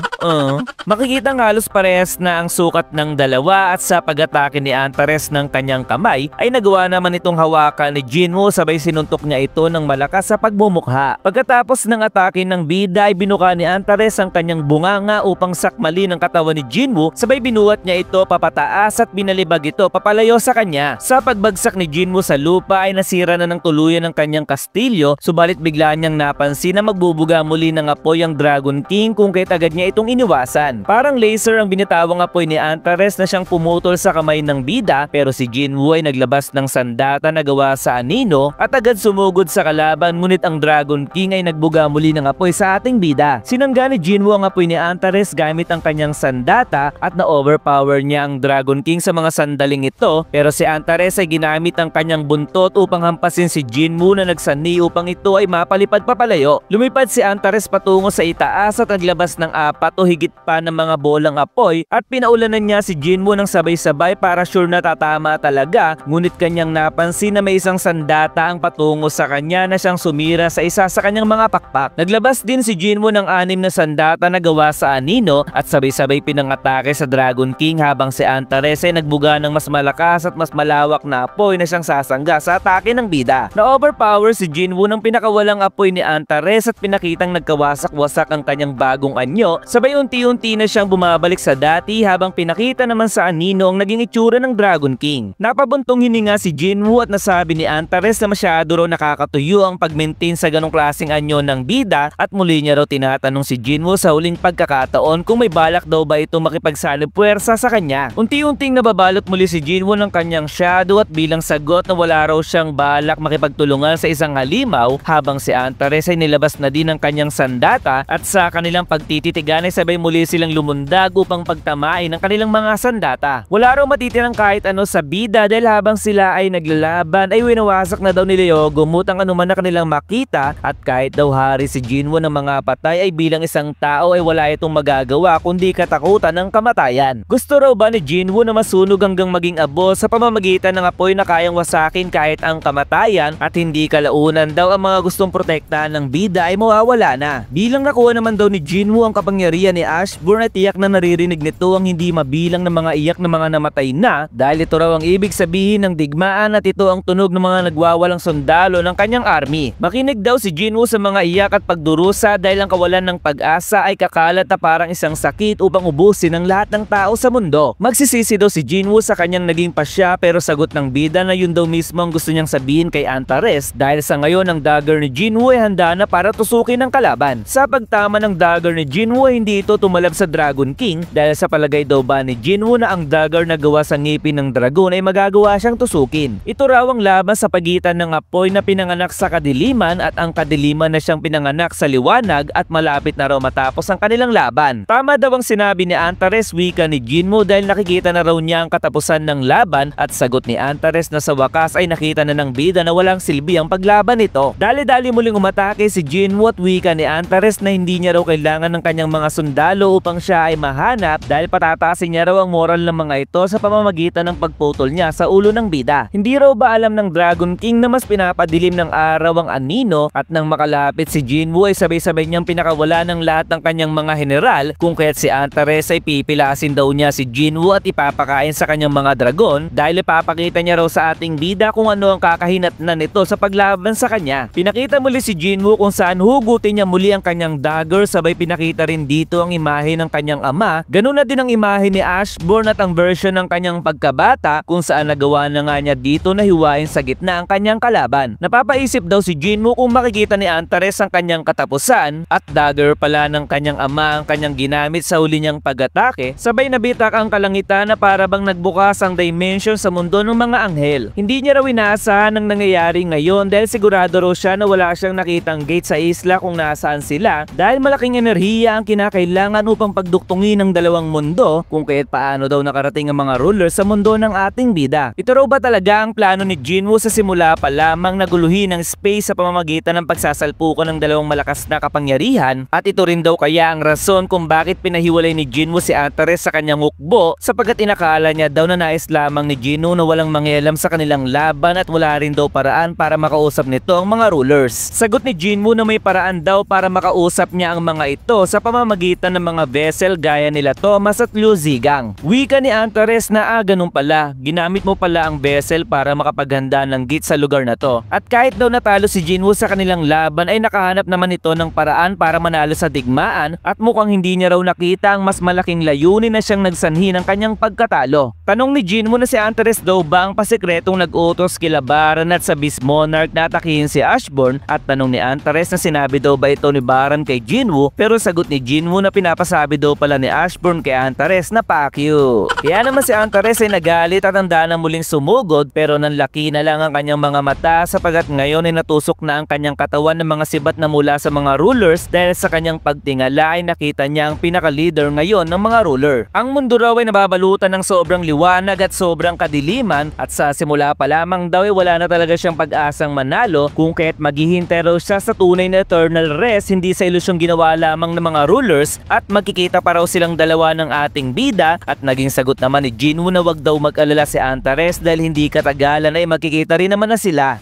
S1: Makikita halos parehas na ang sukat ng dalawa at sa pag-atake ni Antares ng kanyang kamay ay nagawa naman itong hawakan ni Jinwoo sabay sinuntok niya ito ng malakas sa pagmumukha. Pagkatapos ng atake ng bida ay binuka ni Antares ang kanyang bunganga upang sakmalin ang katawan ni Jinwoo sabay binuhat niya ito papataas at binalibag ito papalayo sa kanya. Sa pagbagsak ni Jinwoo sa lupa ay nasira na ng tuluyan ang kanyang kastilyo subalit bigla niyang napansin na magbubuga muli ng apoy ang Dragon King kung kaya't agad niya itong iniwasan. Parang laser ang binitawang apoy ni Antares na siyang pumutol sa kamay ng bida pero si Jinwoo ay naglabas ng sandata na gawa sa anino at agad sumugod sa kalaban ngunit ang Dragon King ay nagbuga muli ng apoy sa ating bida. Sinangga ni Jinwoo ang apoy ni Antares gamit ang kanyang sandata at na-overpower niya ang Dragon King sa mga sandaling ito pero si Antares ay ginamit ang kanyang buntot upang hampasin si Jinwoo na nagsani upang ito ay mapalipad papalayo. Lumipad si Antares patungo sa itaas at naglabas ng 4 to higit pa ng mga bolang apoy at pinaulanan niya si Jinwoo ng sabay-sabay para sure na tatama talaga, ngunit kanyang napansin na may isang sandata ang patungo sa kanya na siyang sumira sa isa sa kanyang mga pakpak. Naglabas din si Jinwoo ng 6 na sandata na gawa sa anino at sabay-sabay pinangatake sa Dragon King habang si Antares ay nagbuga ng mas malakas at mas malawak na apoy na siyang sasangga sa atake ng bida. Na-overpower si Jinwoo ng pinakawalang apoy ni Antares at pinakitang nagkawasak-wasak ang kanyang bagong anyo, sabay unti-unti na siyang bumabalik sa dati habang pinakita naman sa anino ang naging itsura ng Dragon King. Napabuntong hininga si Jinwoo at nasabi ni Antares na masyado raw nakakatuyo ang pag-maintain sa ganong klaseng anyo ng bida at muli niya raw tinatanong si Jinwoo sa huling pagkakataon kung may balak daw ba ito makipagsalib puwersa sa kanya. Unti-unting nababalot muli si Jinwoo ng kanyang shadow at bilang sagot na wala raw siyang balak makipagtulungan sa isang halimaw habang si Antares ay nilabas na din ang kanyang sandata at sa kanilang pagtititigan ay sabay muli silang lumundag upang pagtamain ng kanilang mga sandata. Wala raw matitirang kahit ano sa bida dahil habang sila ay naglalaban ay winawasak na daw ni Leo gumutang anuman na kanilang makita at kahit daw hari si Jinwoo ng mga patay ay bilang isang tao ay wala itong magagawa kundi katakutan ng kamatayan. Gusto raw ba ni Jinwoo na masunog hanggang maging abo sa pamamagitan ng apoy na kayang wasakin kahit ang kamatayan at hindi kalaunan daw ang mga gustong protektahan ng bida ay mawawala na. Bilang nakuha naman daw ni Jinwoo ang kapangyarihan ni Ashburn at tiyak na naririnig nito ang hindi mabilang ng mga iyak ng mga namatay na dahil ito raw ang ibig sabihin ng digmaan at ito ang tunog ng mga nagwawalang sundalo ng kanyang army. Makinig daw si Jinwoo sa mga iyak at pagdurusa dahil ang kawalan ng pag-asa ay kakalat na parang isang sakit upang ubusin ang lahat ng tao sa mundo. Magsisisi daw si Jinwoo sa kanyang naging pasya pero sagot ng bida na yun daw mismo ang gusto niyang sabihin kay Antares dahil sa ngayon ang dagger ni Jinwoo ay handa na para tusukin ng kalaban. Sa pagtama ng dagger ni Jinwoo hindi ito tumalab sa Dragon King dahil sa palagay daw ba ni Jinwoo na ang dagger na gawa sa ngipin ng dragon ay magagawa siyang tusukin. Ito raw ang laban sa pagitan ng apoy na pinanganak sa kadiliman at ang kadiliman na siyang pinanganak sa liwanag at malapit na raw matapos ang kanilang laban. Tama daw ang sinabi ni Antares, wika ni Jinwoo dahil nakikita na raw niya ang katapusan ng laban at sagot ni Antares na sa wakas ay nakita na ng bida na walang silbi ang paglaban nito. Dali-dali muling umatake si Jinwoo at wika ni Antares na hindi niya raw kailangan ng kanyang mga sundalo upang siya ay mahanap dahil patataasin niya raw ang moral ng mga ito sa pamamagitan ng pagputol niya sa ulo ng bida. Hindi raw ba alam ng Dragon King na mas pinapadilim ng araw ang anino at nang makalapit si Jinwoo ay sabay-sabay niyang pinakawala ng lahat ng kanyang mga general kung kaya't si Antares ay pipilasin daw niya si Jinwoo at ipapakain sa kanyang mga dragon dahil ipapakita niya raw sa ating bida kung ano ang kakahinatnan nito sa paglaban sa kanya. Pinakita muli si Jinwoo kung saan hugutin niya muli ang kanyang dagger sabay pinakita rin dito ang imahe ng kanyang ama. Ganun na din ang imahe ni Ashburn at ang version ng kanyang pagkabata kung saan nagawa na nga niya dito na hiwain sa gitna ang kanyang kalaban. Napapaisip daw si Jinwoo kung makikita ni Antares ang kanyang katapusan at dagger pala ng kanyang ama ang kanyang ginamit sa huli niyang pag-atake, sabay nabitak ang kalangitan na para bang nagbukas ang dimension sa mundo ng mga anghel. Hindi niya raw inaasahan ang nangyayari ngayon dahil sigurado raw siya na wala siyang nakitang gate sa isla kung nasaan sila dahil malaking enerhiya ang kinakailangan upang pagduktungin ng dalawang mundo kung kaya't paano daw nakarating ang mga rulers sa mundo ng ating bida. Ito raw ba talaga ang plano ni Jinwoo sa simula pa lamang naguluhin ng space sa pamamagitan ng pagsasalpukan ng dalawang malakas na kapangyarihan at ito rin daw kaya ang rason kung bakit pinahiwalay ni Jinwoo si Antares sa kanyang hukbo sapagkat inakala niya daw na nais lamang ni Jinwoo na walang mangialam sa kanilang laban at wala rin daw paraan para makausap nito ang mga rulers. Sagot ni Jinwoo na may paraan daw para makausap niya ang mga ito sa pamamagitan ng mga vessel gaya nila Thomas at Liu Zigang. Wika ni Antares na ganun pala, ginamit mo pala ang vessel para makapaghanda ng gate sa lugar na to. At kahit daw natalo si Jinwoo sa kanilang laban ay nakahanap naman ito ng paraan para manalo sa digmaan at mukhang hindi niya raw nakita ang mas malaking layunin na siyang nagsanhi ng kanyang pagkatalo. Tanong ni Jinwoo na si Antares daw ba ang pasikretong nag-utos kila Baran at sa Beast Monarch na atakihin si Ashburn at tanong ni Antares na sinabi daw ba ito ni Baran kay Jinwoo pero sagot ni Jinwoo na pinapasabi daw pala ni Ashburn kay Antares na pakyu. Kaya naman si Antares ay nagalit at handa na muling sumugod pero nanlaki na lang ang kanyang mga mata sapagat ngayon ay natusok na ang kanyang katawan ng mga sibat na mula sa mga rulers dahil sa kanyang pagtingala ay nakita niya ang pinaka-leader ngayon ng mga ruler. Ang mundo raw ay nababalutan ng sobrang liwanag at sobrang kadiliman at sa simula pa lamang daw ay wala na talaga siyang pag-asang manalo kung kaya't maghihintay raw siya sa tunay na eternal rest hindi sa ilusyong ginawa lamang ng mga ruler universe at magkikita pa raw silang dalawa ng ating bida at naging sagot naman ni Jinwoo na wag daw mag-alala si Antares dahil hindi katagalan ay magkikita rin naman na sila.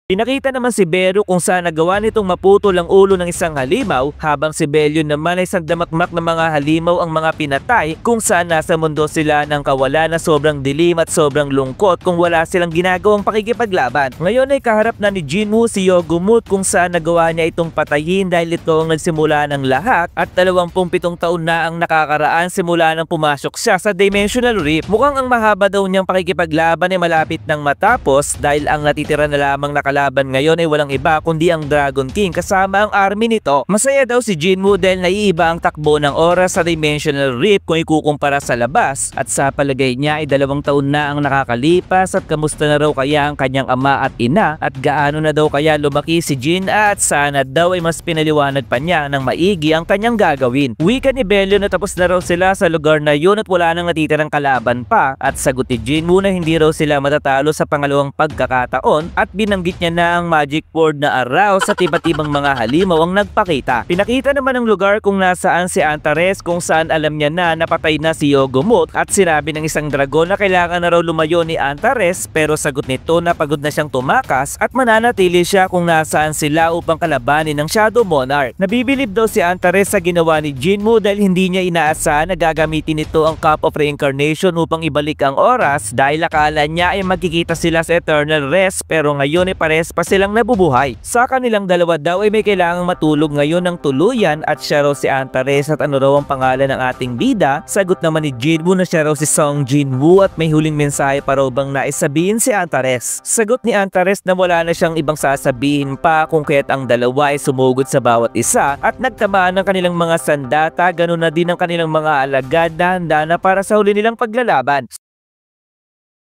S1: Pinakita naman si Beru kung saan nagawa nitong maputol ang ulo ng isang halimaw habang si Belyon naman ay sandamakmak ng mga halimaw ang mga pinatay kung saan nasa mundo sila ng kawalan na sobrang dilim at sobrang lungkot kung wala silang ginagawang pakikipaglaban. Ngayon ay kaharap na ni Jinwoo si Yogumut kung saan nagawa niya itong patayin dahil ito ang nagsimula ng lahat at 27 taon na ang nakakaraan simula nang pumasok siya sa Dimensional Rift. Mukhang ang mahaba daw niyang pakikipaglaban ay malapit nang matapos dahil ang natitira na lamang laban ngayon ay walang iba kundi ang Dragon King kasama ang army nito. Masaya daw si Jinwoo dahil naiiba ang takbo ng oras sa Dimensional Rift kung ikukumpara sa labas at sa palagay niya ay 2 taon na ang nakakalipas at kamusta na raw kaya ang kanyang ama at ina at gaano na daw kaya lumaki si Jin at sana daw ay mas pinaliwanag pa niya ng maigi ang kanyang gagawin. Wika ni Belyon na tapos na raw sila sa lugar na yun at wala nang natitirang kalaban pa at sagot ni Jinwoo na hindi raw sila matatalo sa pangalawang pagkakataon at binanggit niya na ang magic word na araw sa iba't-ibang mga halimaw ang nagpakita. Pinakita naman ang lugar kung nasaan si Antares kung saan alam niya na napatay na si Yogumut at sinabi ng isang dragon na kailangan na raw lumayo ni Antares pero sagot nito na pagod na siyang tumakas at mananatili siya kung nasaan sila upang kalabanin ng Shadow Monarch. Nabibilib daw si Antares sa ginawa ni Jinwoo dahil hindi niya inaasahan na gagamitin nito ang Cup of Reincarnation upang ibalik ang oras dahil akala niya ay magkikita sila sa Eternal Rest pero ngayon ay pares pa silang nabubuhay. Sa kanilang dalawa daw ay may kailangang matulog ngayon ng tuluyan at siya raw si Antares at ano raw ang pangalan ng ating bida. Sagot naman ni Jinwoo na siya raw si Song Jinwoo at may huling mensahe pa raw bang nais sabihin si Antares. Sagot ni Antares na wala na siyang ibang sasabihin pa kung kaya't ang dalawa ay sumugod sa bawat isa at nagtamaan ng kanilang mga sandata, ganun na din ang kanilang mga alagad na handa na para sa huli nilang paglalaban.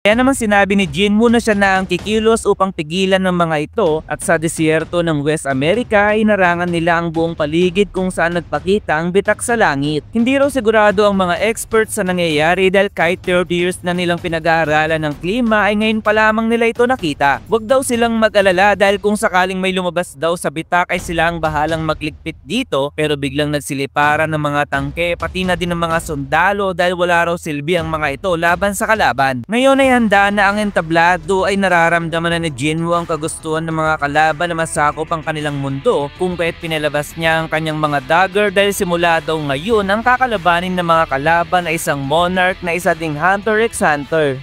S1: Kaya naman sinabi ni Jinwoo na siya na ang kikilos upang pigilan ng mga ito at sa disyerto ng West America ay inarangan nila ang buong paligid kung saan nagpakita ang bitak sa langit. Hindi raw sigurado ang mga experts sa nangyayari dahil kahit 30 years na nilang pinag-aaralan ng klima ay ngayon pa lamang nila ito nakita. Huwag daw silang mag-alala dahil kung sakaling may lumabas daw sa bitak ay sila ang bahalang magligpit dito pero biglang nagsiliparan ng mga tangke pati na din ng mga sundalo dahil wala raw silbi ang mga ito laban sa kalaban. Ngayon ay handa na ang entablado ay nararamdaman na ni Jinwoo ang kagustuhan ng mga kalaban na masakop ang kanilang mundo kung kaya't pinalabas niya ang kanyang mga dagger dahil simula daw ngayon ang kakalabanin ng mga kalaban ay isang monarch na isa ding Hunter x Hunter.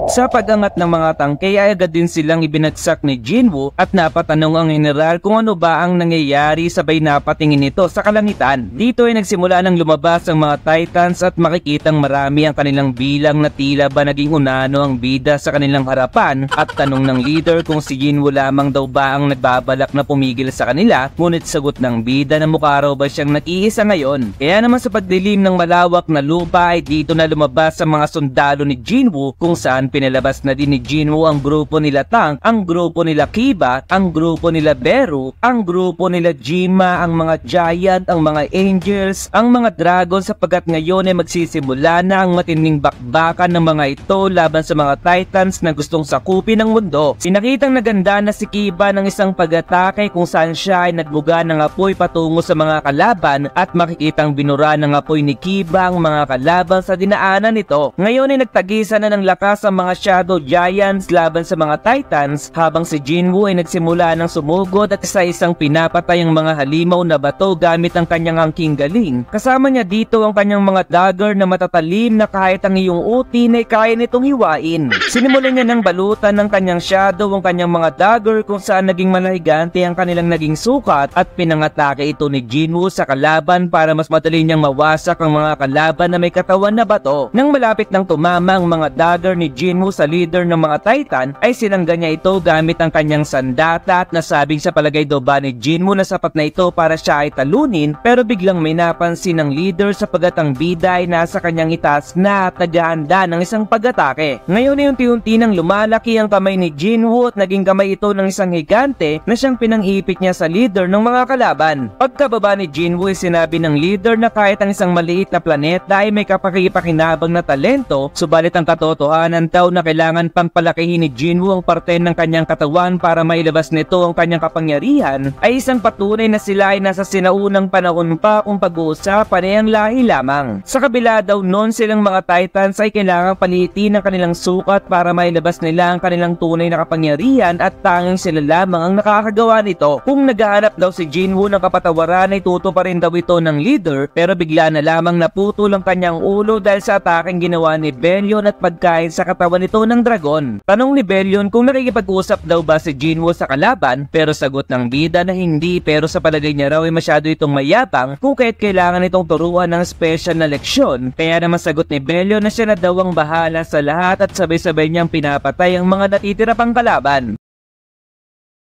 S1: Sa pag-angat ng mga tangke ay agad din silang ibinagsak ni Jinwoo at napatanong ang general kung ano ba ang nangyayari sabay napatingin ito sa kalangitan. Dito ay nagsimula nang lumabas ang mga Titans at makikitang marami ang kanilang bilang na tila ba naging unano ang bida sa kanilang harapan at tanong ng leader kung si Jinwoo lamang daw ba ang nagbabalak na pumigil sa kanila ngunit sagot ng bida na mukha raw ba siyang nag-iisa ngayon. Kaya naman sa pagdilim ng malawak na lupa ay dito na lumabas ang mga sundalo ni Jinwoo kung saan pinalabas na din ni Jinwoo ang grupo nila Tang, ang grupo nila Kiba, ang grupo nila Beru, ang grupo nila Jima, ang mga Giant, ang mga Angels, ang mga Dragon sapagkat ngayon ay magsisimula na ang matinding bakbakan ng mga ito laban sa mga Titans na gustong sakupin ang mundo. Pinakitang naganda na si Kiba ng isang pag-atake kung saan siya ay nagbuga ng apoy patungo sa mga kalaban at makikitang binura ng apoy ni Kiba ang mga kalaban sa dinaanan nito. Ngayon ay nagtagisa na ng lakas ang mga Shadow Giants laban sa mga Titans habang si Jinwoo ay nagsimula ng sumugod at isa-isang pinapatay ang mga halimaw na bato gamit ang kanyang angking galing. Kasama niya dito ang kanyang mga dagger na matatalim na kahit ang iyong utin ay kaya nitong hiwain. Sinimulan niya ng balutan ng kanyang shadow ang kanyang mga dagger kung saan naging malahigante ang kanilang naging sukat at pinangatake ito ni Jinwoo sa kalaban para mas madali niyang mawasak ang mga kalaban na may katawan na bato. Nang malapit nang tumama ang mga dagger ni Jinwoo sa leader ng mga Titan ay sinangga niya ito gamit ang kanyang sandata at nasabing sa palagay daw ba ni Jinwoo na sapat na ito para siya ay talunin pero biglang may napansin ng leader sapagat ang bida ay nasa kanyang itaas na at naghahanda ng isang pag-atake. Ngayon ay unti-unti nang lumalaki ang kamay ni Jinwoo at naging kamay ito ng isang higante na siyang pinangipit niya sa leader ng mga kalaban. Pagkababa ni Jinwoo ay sinabi ng leader na kahit ang isang maliit na planeta ay may kapakipakinabang na talento subalit ang katotohanan lumilitaw na kailangan pang palakihin ni Jinwoo ang parte ng kanyang katawan para mailabas nito ang kanyang kapangyarihan, ay isang patunay na sila ay nasa sinaunang panahon pa kung pag-uusapan ay ang lahi lamang. Sa kabila daw noon, silang mga Titans ay kailangang paliitin ang kanilang sukat para mailabas nila ang kanilang tunay na kapangyarihan at tanging sila lamang ang nakakagawa nito. Kung naghahanap daw si Jinwoo ng kapatawaran ay tuto pa rin daw ito ng leader, pero bigla na lamang naputol ang kanyang ulo dahil sa ataking ginawa ni Bellion at pagkain sa katawan nito ng dragon. Tanong ni Bellion kung nakikipag-usap daw ba si Jinwoo sa kalaban, pero sagot ng bida na hindi, pero sa palagay niya raw ay masyado itong mayabang kung kaya't kailangan itong turuan ng special na leksyon. Kaya naman sagot ni Bellion na siya na daw ang bahala sa lahat at sabay-sabay niyang pinapatay ang mga natitira pang kalaban.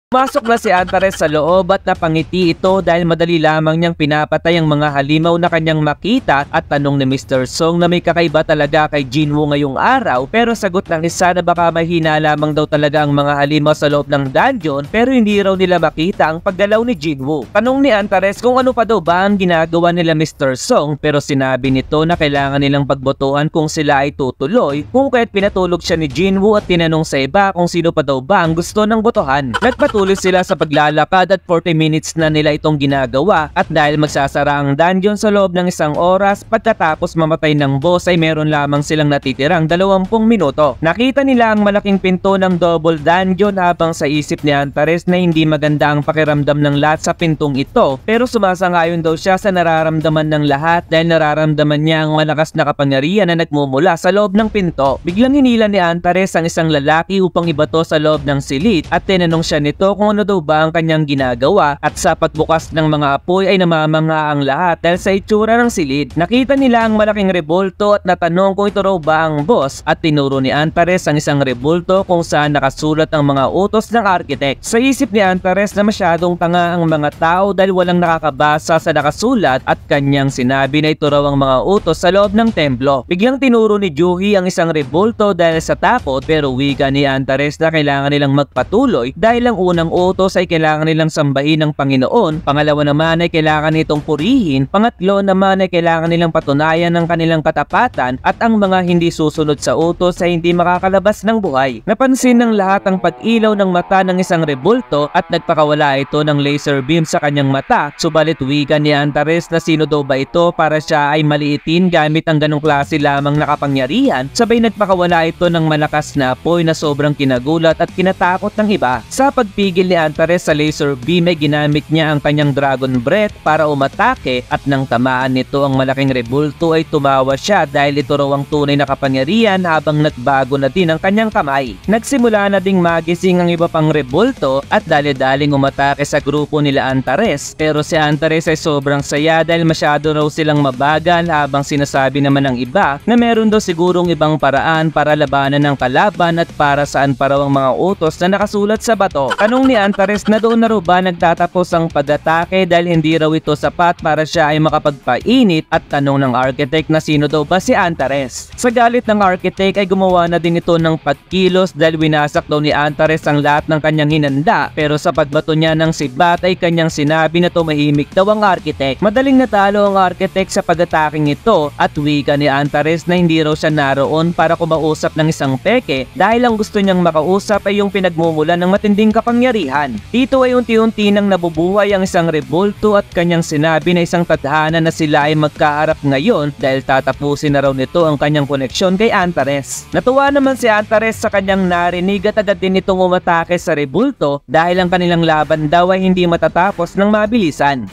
S1: Pumasok na si Antares sa loob at napangiti ito dahil madali lamang niyang pinapatay ang mga halimaw na kanyang makita at tanong ni Mr. Song na may kakaiba talaga kay Jinwoo ngayong araw, pero sagot ng isa na baka mahina lamang daw talaga ang mga halimaw sa loob ng dungeon pero hindi raw nila makita ang paggalaw ni Jinwoo. Tanong ni Antares kung ano pa daw ba ang ginagawa nila Mr. Song, pero sinabi nito na kailangan nilang pagbotohan kung sila ay tutuloy, kung kaya't pinatulog siya ni Jinwoo at tinanong sa iba kung sino pa daw ba ang gusto ng botohan. Tuloy sila sa paglalakad at 40 minutes na nila itong ginagawa, at dahil magsasara ang dungeon sa loob ng 1 oras pagkatapos mamatay ng boss ay meron lamang silang natitirang 20 minuto. Nakita nila ang malaking pinto ng double dungeon habang sa isip ni Antares na hindi maganda ang pakiramdam ng lahat sa pintong ito, pero sumasangayon daw siya sa nararamdaman ng lahat dahil nararamdaman niya ang malakas na kapangyarihan na nagmumula sa loob ng pinto. Biglang hinila ni Antares ang isang lalaki upang ibato sa loob ng silid at tinanong siya nito kung ano daw ba ang kanyang ginagawa, at sa pagbukas ng mga apoy ay namamanga ang lahat dahil sa itsura ng silid. Nakita nila ang malaking rebulto at natanong kung ito raw ba ang boss, at tinuro ni Antares ang isang rebulto kung saan nakasulat ang mga utos ng architect. Sa isip ni Antares na masyadong tanga ang mga tao dahil walang nakakabasa sa nakasulat, at kanyang sinabi na ito raw ang mga utos sa loob ng templo. Biglang tinuro ni Juhi ang isang rebulto dahil sa takot, pero wika ni Antares na kailangan nilang magpatuloy dahil ang unang utos ay kailangan nilang sambahin ng Panginoon, pangalawa naman ay kailangan nitong purihin, pangatlo naman ay kailangan nilang patunayan ng kanilang katapatan, at ang mga hindi susunod sa utos ay hindi makakalabas ng buhay. Napansin ng lahat ang pag-ilaw ng mata ng isang rebulto at nagpakawala ito ng laser beam sa kanyang mata, subalit wika ni Antares na sino daw ba ito para siya ay maliitin gamit ang ganong klase lamang na kapangyarihan, sabay nagpakawala ito ng malakas na apoy na sobrang kinagulat at kinatakot ng iba. Sa pagpigil ni Antares sa laser beam ay ginamit niya ang kanyang dragon breath para umatake, at nang tamaan nito ang malaking rebulto ay tumawa siya dahil ito raw ang tunay na kapangyarihan habang nagbago na din ang kanyang kamay. Nagsimula na ding magising ang iba pang rebulto at dali-daling umatake sa grupo nila Antares, pero si Antares ay sobrang saya dahil masyado raw silang mabagal, habang sinasabi naman ng iba na meron daw sigurong ibang paraan para labanan ng kalaban at para saan pa raw ang mga utos na nakasulat sa bato. Tanong ni Antares na doon na raw ba nagtatapos ang pag-atake dahil hindi raw ito sapat para siya ay makapagpainit, at tanong ng architect na sino daw ba si Antares. Sa galit ng architect ay gumawa na din ito ng pagkilos dahil winasak daw ni Antares ang lahat ng kanyang hinanda, pero sa pagbato niya ng sibat ay kanyang sinabi na tumahimik daw ang architect. Madaling natalo ang architect sa pag-ataking ito, at wika ni Antares na hindi raw siya naroon para kumausap ng isang peke dahil ang gusto niyang makausap ay yung pinagmumulan ng matinding kapangyarihan. Dito ay unti-unti nang nabubuhay ang isang rebulto at kanyang sinabi na isang tadhana na sila ay magkaharap ngayon dahil tatapusin na raw nito ang kanyang koneksyon kay Antares. Natuwa naman si Antares sa kanyang narinig at agad din itong umatake sa rebulto dahil ang kanilang laban daw ay hindi matatapos ng mabilisan.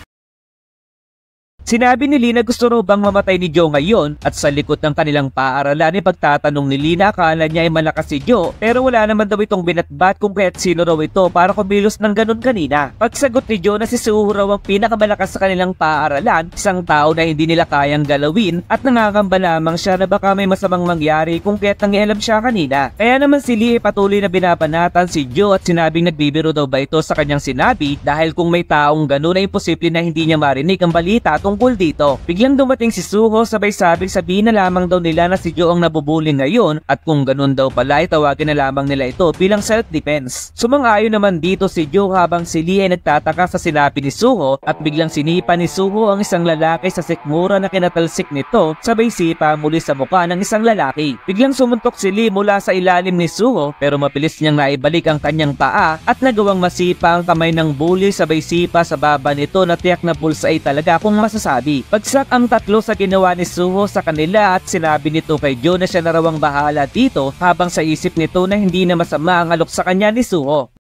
S1: Sinabi ni Lee na gusto raw bang mamatay ni Joe ngayon, at sa likod ng kanilang paaralan ay pagtatanong ni Lee na akala niya ay malakas si Joe, pero wala naman daw itong binatbat kung kaya't sino raw ito para kumilos ng ganun kanina. Pagsagot ni Joe na si Suho raw ang pinakamalakas sa kanilang paaralan, isang tao na hindi nila kayang galawin, at nangangamba lamang siya na baka may masamang mangyari kung kaya't nangialam siya kanina. Kaya naman si Lee ay patuloy na binabanatan si Joe at sinabing nagbibiro daw ba ito sa kanyang sinabi dahil kung may taong ganun ay imposible na hindi niya marinig ang balita tungkol tungkol dito. Biglang dumating si Suho sabay sabing sabihin na lamang daw nila na si Jo ang nabubuli ngayon at kung ganun daw pala ay tawagin na lamang nila ito bilang self-defense. Sumang-ayon naman dito si Jo habang si Lee ay nagtataka sa sinabi ni Suho at biglang sinipa ni Suho ang isang lalaki sa sikmura na kinatalsik nito sabay sipa muli sa mukha ng isang lalaki. Biglang sumuntok si Lee mula sa ilalim ni Suho pero mapilis niyang naibalik ang kanyang paa at nagawang masipa ang kamay ng bully sabay sipa sa baba nito na tiyak na pulsay talaga kung masasabi. Bagsak ang tatlo sa ginawa ni Suho sa kanila at sinabi nito kay Jo na siya na raw ang bahala dito habang sa isip nito na hindi na masama ang alok sa kanya ni Suho.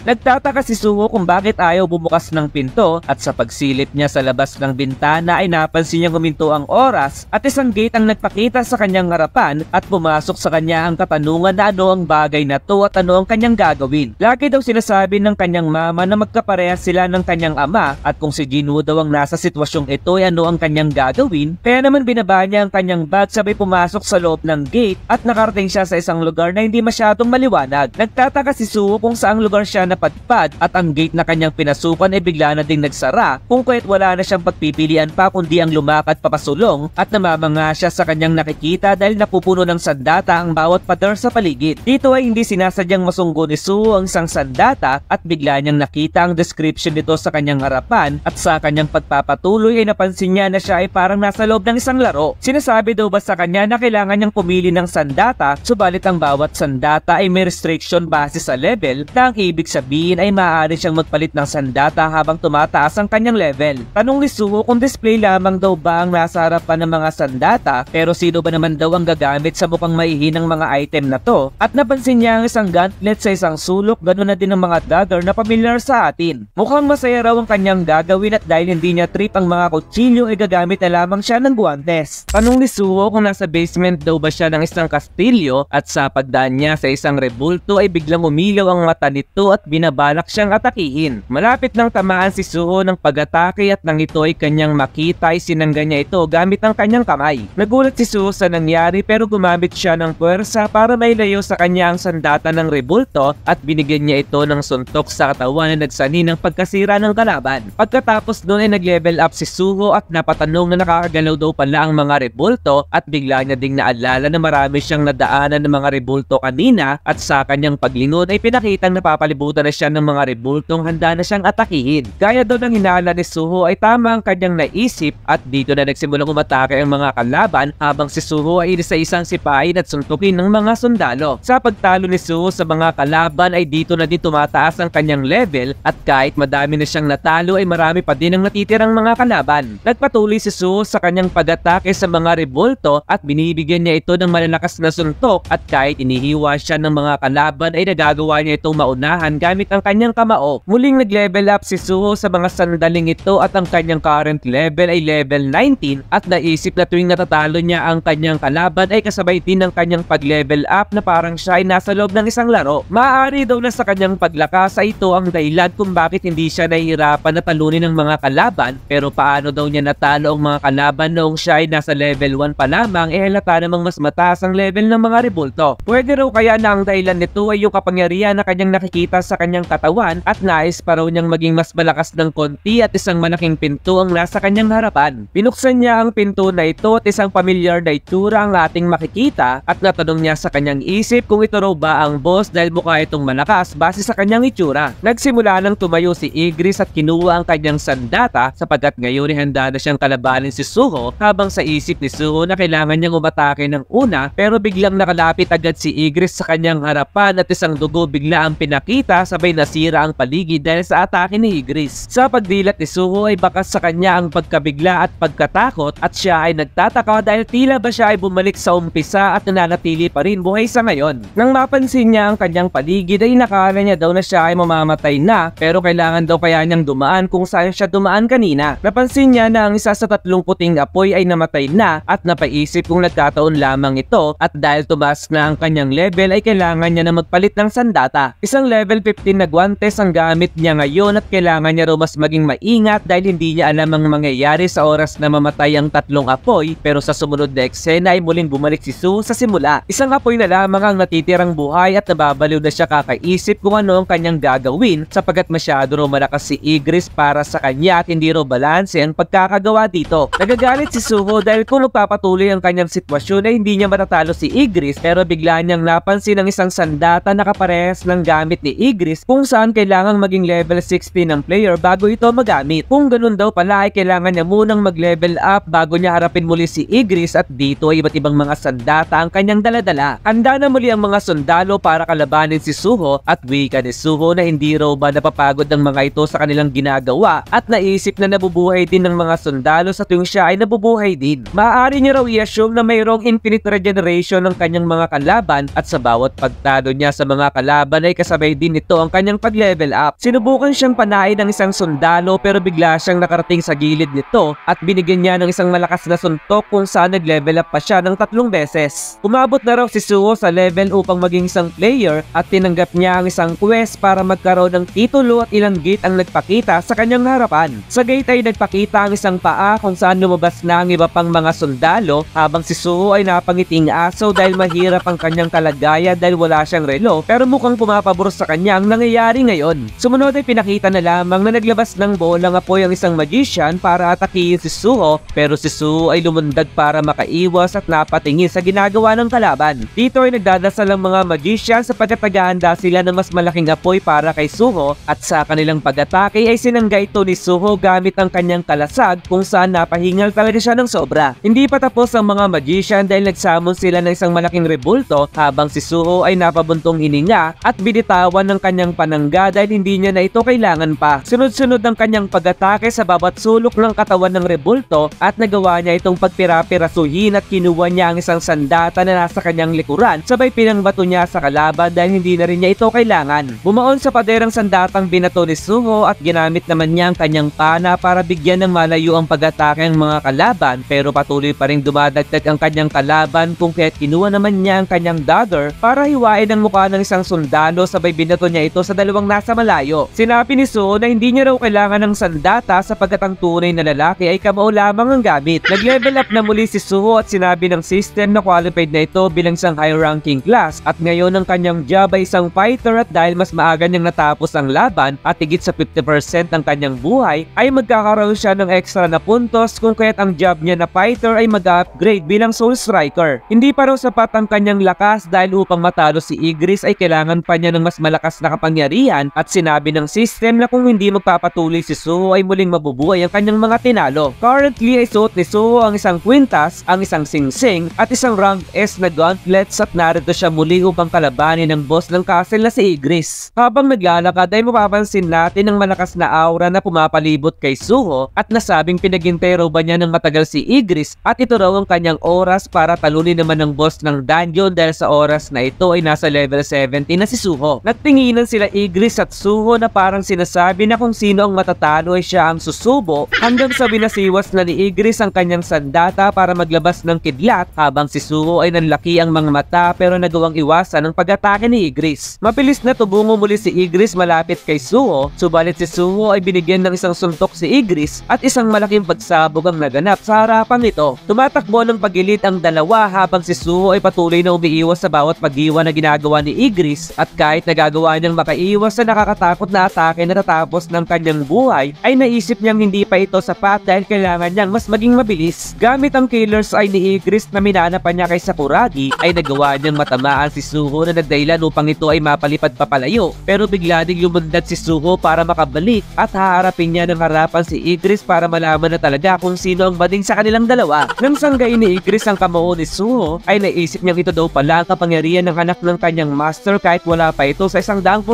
S1: Nagtataka si Suho kung bakit ayaw bumukas ng pinto at sa pagsilip niya sa labas ng bintana ay napansin niyang huminto ang oras at isang gate ang nagpakita sa kanyang harapan at pumasok sa kanya ang katanungan na ano ang bagay na to at ano ang kanyang gagawin. Lagi daw sinasabi ng kanyang mama na magkaparehas sila ng kanyang ama at kung si Jinwoo daw ang nasa sitwasyong ito ay ano ang kanyang gagawin, kaya naman binaba niya ang kanyang bag sabay pumasok sa loob ng gate at nakarating siya sa isang lugar na hindi masyadong maliwanag. Nagtataka si Suho kung saang lugar siya napadpad at ang gate na kanyang pinasukan ay bigla na ding nagsara kung kaya't wala na siyang pagpipilian pa kundi ang lumakad papasulong at namamanga siya sa kanyang nakikita dahil napupuno ng sandata ang bawat pader sa paligid. Dito ay hindi sinasadyang masunggo ni Suho ang isang sandata at bigla niyang nakita ang description nito sa kanyang harapan at sa kanyang pagpapatuloy ay napansin niya na siya ay parang nasa loob ng isang laro. Sinasabi daw ba sa kanya na kailangan niyang pumili ng sandata subalit ang bawat sandata ay may restriction base sa level na ang ibig sabihin ay maaari siyang magpalit ng sandata habang tumataas ang kanyang level. Tanong ni Suho kung display lamang daw ba ang nasa harapan ng mga sandata pero sino ba naman daw ang gagamit sa mukhang maihinang mga item na to at napansin niya ang isang gauntlet sa isang sulok ganoon na din ang mga dagger na familiar sa atin. Mukhang masaya raw ang kanyang gagawin at dahil hindi niya trip ang mga kutsilyo ay gagamit na lamang siya ng guantes. Tanong ni Suho kung nasa basement daw ba siya ng isang kastilyo at sa pagdaan niya sa isang rebulto ay biglang umilaw ang mata nito at binabalak siyang atakihin. Malapit nang tamaan si Suho ng pag-atake at nang ito ay kanyang makita ay sinangga niya ito gamit ang kanyang kamay. Nagulat si Suho sa nangyari pero gumamit siya ng puwersa para mailayo sa kanya ang sandata ng rebulto at binigyan niya ito ng suntok sa katawan na nagsani ng pagkasira ng kalaban. Pagkatapos doon ay nag-level up si Suho at napatanong na nakakagalaw daw pala ang mga rebulto at bigla niya ding naalala na marami siyang nadaanan ng mga rebulto kanina at sa kanyang paglingon ay pinakitang napapalibutan na siya ng mga rebultong handa na siyang atakihin. Gaya daw ng hinala ni Suho ay tama ang kanyang naisip at dito na nagsimulang umatake ang mga kalaban habang si Suho ay isa-isang sipain at suntukin ng mga sundalo. Sa pagtalo ni Suho sa mga kalaban ay dito na din tumataas ang kanyang level at kahit madami na siyang natalo ay marami pa din ang natitirang mga kalaban. Nagpatuloy si Suho sa kanyang pag-atake sa mga rebulto at binibigyan niya ito ng malalakas na suntok at kahit inihiwa siya ng mga kalaban ay nagagawa niya itong maunahan gamit ang kanyang kamao. Muling nag-level up si Suho sa mga sandaling ito at ang kanyang current level ay level 19 at naisip na tuwing natatalo niya ang kanyang kalaban ay kasabay din ng kanyang pag-level up na parang siya ay nasa loob ng isang laro. Maaari daw na sa kanyang paglakas ay ito ang dahilan kung bakit hindi siya nahihirapan na talunin ng mga kalaban pero paano daw niya natalo ang mga kalaban noong siya ay nasa level 1 pa lamang halata namang mas mataas ang level ng mga rebulto. Pwede raw kaya na ang dahilan nito ay yung kapangyarihan na kanyang nakikita sa kanyang katawan at nais pa raw niyang maging mas malakas ng konti at isang malaking pinto ang nasa kanyang harapan. Binuksan niya ang pinto na ito at isang pamilyar na itsura ang ating makikita at natanong niya sa kanyang isip kung ito raw ba ang boss dahil mukha itong malakas base sa kanyang itsura. Nagsimula nang tumayo si Igris at kinuha ang kanyang sandata sapagkat ngayon ay handa na siyang kalabanin si Suho habang sa isip ni Suho na kailangan niyang umatake ng una pero biglang nakalapit agad si Igris sa kanyang harapan at isang dugo bigla ang pinakita sabay nasira ang paligid dahil sa atake ni Igris. Sa pagdilat ni Suho ay bakas sa kanya ang pagkabigla at pagkatakot at siya ay nagtataka dahil tila ba siya ay bumalik sa umpisa at nananatili pa rin buhay sa ngayon. Nang mapansin niya ang kanyang paligid ay nakala niya daw na siya ay mamamatay na pero kailangan daw kaya niyang dumaan kung saan siya dumaan kanina. Napansin niya na ang isa sa tatlong puting apoy ay namatay na at napaisip kung nagkataon lamang ito at dahil tumaas na ang kanyang level ay kailangan niya na magpalit ng sandata. Isang level 15 na guwantes ang gamit niya ngayon at kailangan niya raw mas maging maingat dahil hindi niya alam ang mangyayari sa oras na mamatay ang tatlong apoy. Pero sa sumunod na eksena ay muling bumalik si Suho sa simula. Isang apoy na lamang ang natitirang buhay at nababaliw na siya kakaisip kung ano ang kanyang gagawin sapagkat masyado raw malakas si Igris para sa kanya at hindi raw balanse ang pagkakagawa dito. Nagagalit si Suho dahil kung magpapatuloy ang kanyang sitwasyon ay hindi niya matatalo si Igris, pero bigla niyang napansin ang isang sandata na kaparehas ng gamit ni Igris kung saan kailangang maging level 60 ng player bago ito magamit. Kung ganun daw pala ay kailangan niya munang mag-level up bago niya harapin muli si Igris at dito ay iba't ibang mga sandata ang kanyang daladala. Handa na muli ang mga sundalo para kalabanin si Suho at wika ni Suho na hindi raw ba napapagod ng mga ito sa kanilang ginagawa at naisip na nabubuhay din ng mga sundalo sa tuwing siya ay nabubuhay din. Maaari niya raw i-assume na mayroong infinite regeneration ng kanyang mga kalaban at sa bawat pagtalo niya sa mga kalaban ay kasabay din nito ang kanyang pag-level up. Sinubukan siyang panain ng isang sundalo pero bigla siyang nakarating sa gilid nito at binigyan niya ng isang malakas na suntok kung saan nag-level up pa siya ng 3 beses. Umabot na raw si Suho sa level upang maging isang player at tinanggap niya ang isang quest para magkaroon ng titulo at ilang gate ang nagpakita sa kanyang harapan. Sa gate ay nagpakita ang isang paa kung saan lumabas na ang iba pang mga sundalo habang si Suho ay napangiting aso dahil mahirap ang kanyang kalagayan dahil wala siyang relo pero mukhang pumapabor sa kanya ang nangyayari ngayon. Sumunod ay pinakita na lamang na naglabas ng bolang apoy ang isang magician para atakihin si Suho pero si Suho ay lumundag para makaiwas at napatingin sa ginagawa ng kalaban. Dito ay nagdadasal ang mga magician sapagkat naghahanda sila ng mas malaking apoy para kay Suho at sa kanilang pag-atake ay sinangga ito ni Suho gamit ang kanyang kalasag kung saan napahingal talaga siya ng sobra. Hindi pa tapos ang mga magician dahil nagsamon sila ng isang malaking rebulto habang si Suho ay napabuntong hininga at binitawan ng kanyang panangga dahil hindi niya na ito kailangan pa. Sunod-sunod ang kanyang pag-atake sa bawat sulok ng katawan ng rebulto at nagawa niya itong pagpira-pirasuhin at kinuha niya ang isang sandata na nasa kanyang likuran sabay pinangbato niya sa kalaban dahil hindi na rin niya ito kailangan. Bumaon sa paderang sandatang binato ni Suho at ginamit naman niya ang kanyang pana para bigyan ng malayo ang pag-atake ng mga kalaban pero patuloy pa rin dumadagdag ang kanyang kalaban kung kaya't kinuha naman niya ang kanyang dagger para hiwain ang mukha ng isang sundalo sabay binato niya ito sa dalawang nasa malayo. Sinabi ni Suho na hindi niya raw kailangan ng sandata sapagkat ang tunay na lalaki ay kamao lamang ang gamit. Nag-level up na muli si Suho at sinabi ng system na qualified na ito bilang isang high-ranking class at ngayon ang kanyang job ay isang fighter at dahil mas maaga niyang natapos ang laban at higit sa 50% ng kanyang buhay ay magkakaroon siya ng extra na puntos kung kaya't ang job niya na fighter ay mag-upgrade bilang soul striker. Hindi pa raw sapat ang kanyang lakas dahil upang matalo si Igris ay kailangan pa niya ng mas malakas na kapangyarihan at sinabi ng system na kung hindi magpapatuloy si Suho ay muling mabubuhay ang kanyang mga tinalo. Currently ay suot ni Suho ang isang kwintas, ang isang singsing at isang rank S na gauntlets at narito siya muli upang kalabanin ang boss ng castle na si Igris. Habang naglalakad ay mapapansin natin ang malakas na aura na pumapalibot kay Suho at nasabing pinaghintay raw ba niya ng matagal si Igris at ito raw ang kanyang oras para talunin naman ng boss ng dungeon dahil sa oras na ito ay nasa level 70 na si Suho. Nagtinginan sila Igris at Suho na parang sinasabi na kung sino ang matatalo ay siya ang susubo hanggang sa binasiwas na ni Igris ang kanyang sandata para maglabas ng kidlat habang si Suho ay nanlaki ang mga mata pero nagawang iwasan ang pag-atake ni Igris. Mabilis na tubungo muli si Igris malapit kay Suho, subalit si Suho ay binigyan ng isang suntok si Igris at isang malaking pagsabog ang naganap sa harapan nito. Tumatakbo ng pagilid ang dalawa habang si Suho ay patuloy na umiiwas sa bawat pag-iwan na ginagawa ni Igris at kahit nagagawa niyang makaiwas sa nakakatakot na atake na natapos ng kanyang buhay ay naisip niyang hindi pa ito sapat dahil kailangan niyang mas maging mabilis. Gamit ang killer's eye ni Igris na minana pa niya kay Sakuragi ay nagawa niyang matamaan si Suho na nagdahilan upang ito ay mapalipad papalayo pero bigla ding lumundag si Suho para makabalik at haharapin niya ng harapan si Igris para malaman na talaga kung sino ang bading sa kanilang dalawa. Nang sanggay ni Igris ang kamao ni Suho ay naisip niyang ito daw pala ang kapangyarihan ng anak ng kanyang master kahit wala pa ito sa 100%.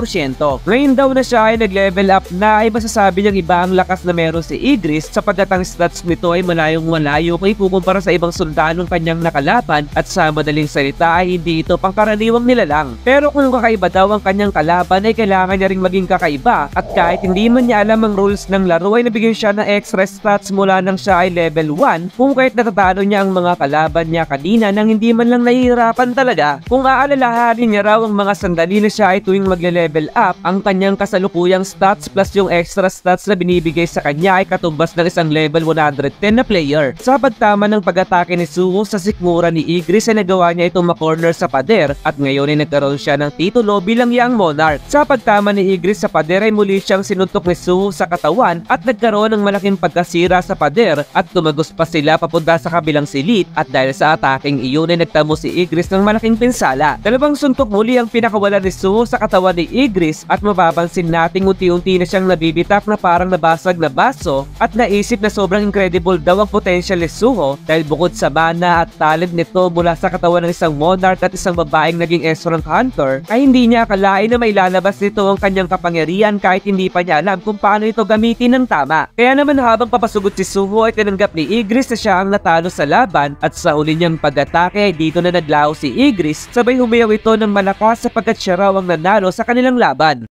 S1: Ngayon daw na siya ay nag-level up na ay masasabi niyang iba ang lakas na meron si Igris sapagkat ang stats nito ay malayong malayo kung ikukumpara sa ibang sundalong kanyang nakalaban at sa madaling salita ay hindi ito pangkaraniwang nilalang. Pero kung kakaiba daw ang kanyang kalaban ay kailangan niya ring maging kakaiba at kahit hindi man niya alam ang rules ng laro ay nabigyan siya ng extra stats mula nang siya ay level 1 kung kahit natatalo niya ang mga kalaban niya kanina nang hindi man lang nahihirapan talaga. Kung aalalahanin niya raw ang mga sandali na siya ay tuwing nile-level up, ang kanyang kasalukuyang stats plus yung extra stats na binibigay sa kanya ay katumbas ng isang level 110 na player. Sa pagtama ng pag-atake ni Suho sa sikmura ni Igris ay nagawa niya itong ma-corner sa pader at ngayon ay nagkaroon siya ng titulo bilang Young Monarch. Sa pagtama ni Igris sa pader ay muli siyang sinuntok ni Suho sa katawan at nagkaroon ng malaking pagkasira sa pader at tumagos pa sila papunta sa kabilang silid at dahil sa ataking iyon ay nagtamo si Igris ng malaking pinsala. Dalawang suntok muli ang pinakawala ni Suho sa katawan ni Igris at mapapansin nating unti-unti na siyang nabibitak na parang nabasag na baso at naisip na sobrang incredible daw ang potential ni Suho dahil bukod sa mana at talent nito mula sa katawan ng isang monarch at isang babaeng naging S-rank hunter ay hindi niya akalain na may lalabas nito ang kanyang kapangyarihan kahit hindi pa niya alam kung paano ito gamitin ng tama. Kaya naman habang papasugot si Suho ay tinanggap ni Igris na siya ang natalo sa laban at sa uli niyang pag-atake ay dito na naglaho si Igris sabay humiyaw ito ng malakas sapagkat siya raw ang nanalo sa kanilang laban.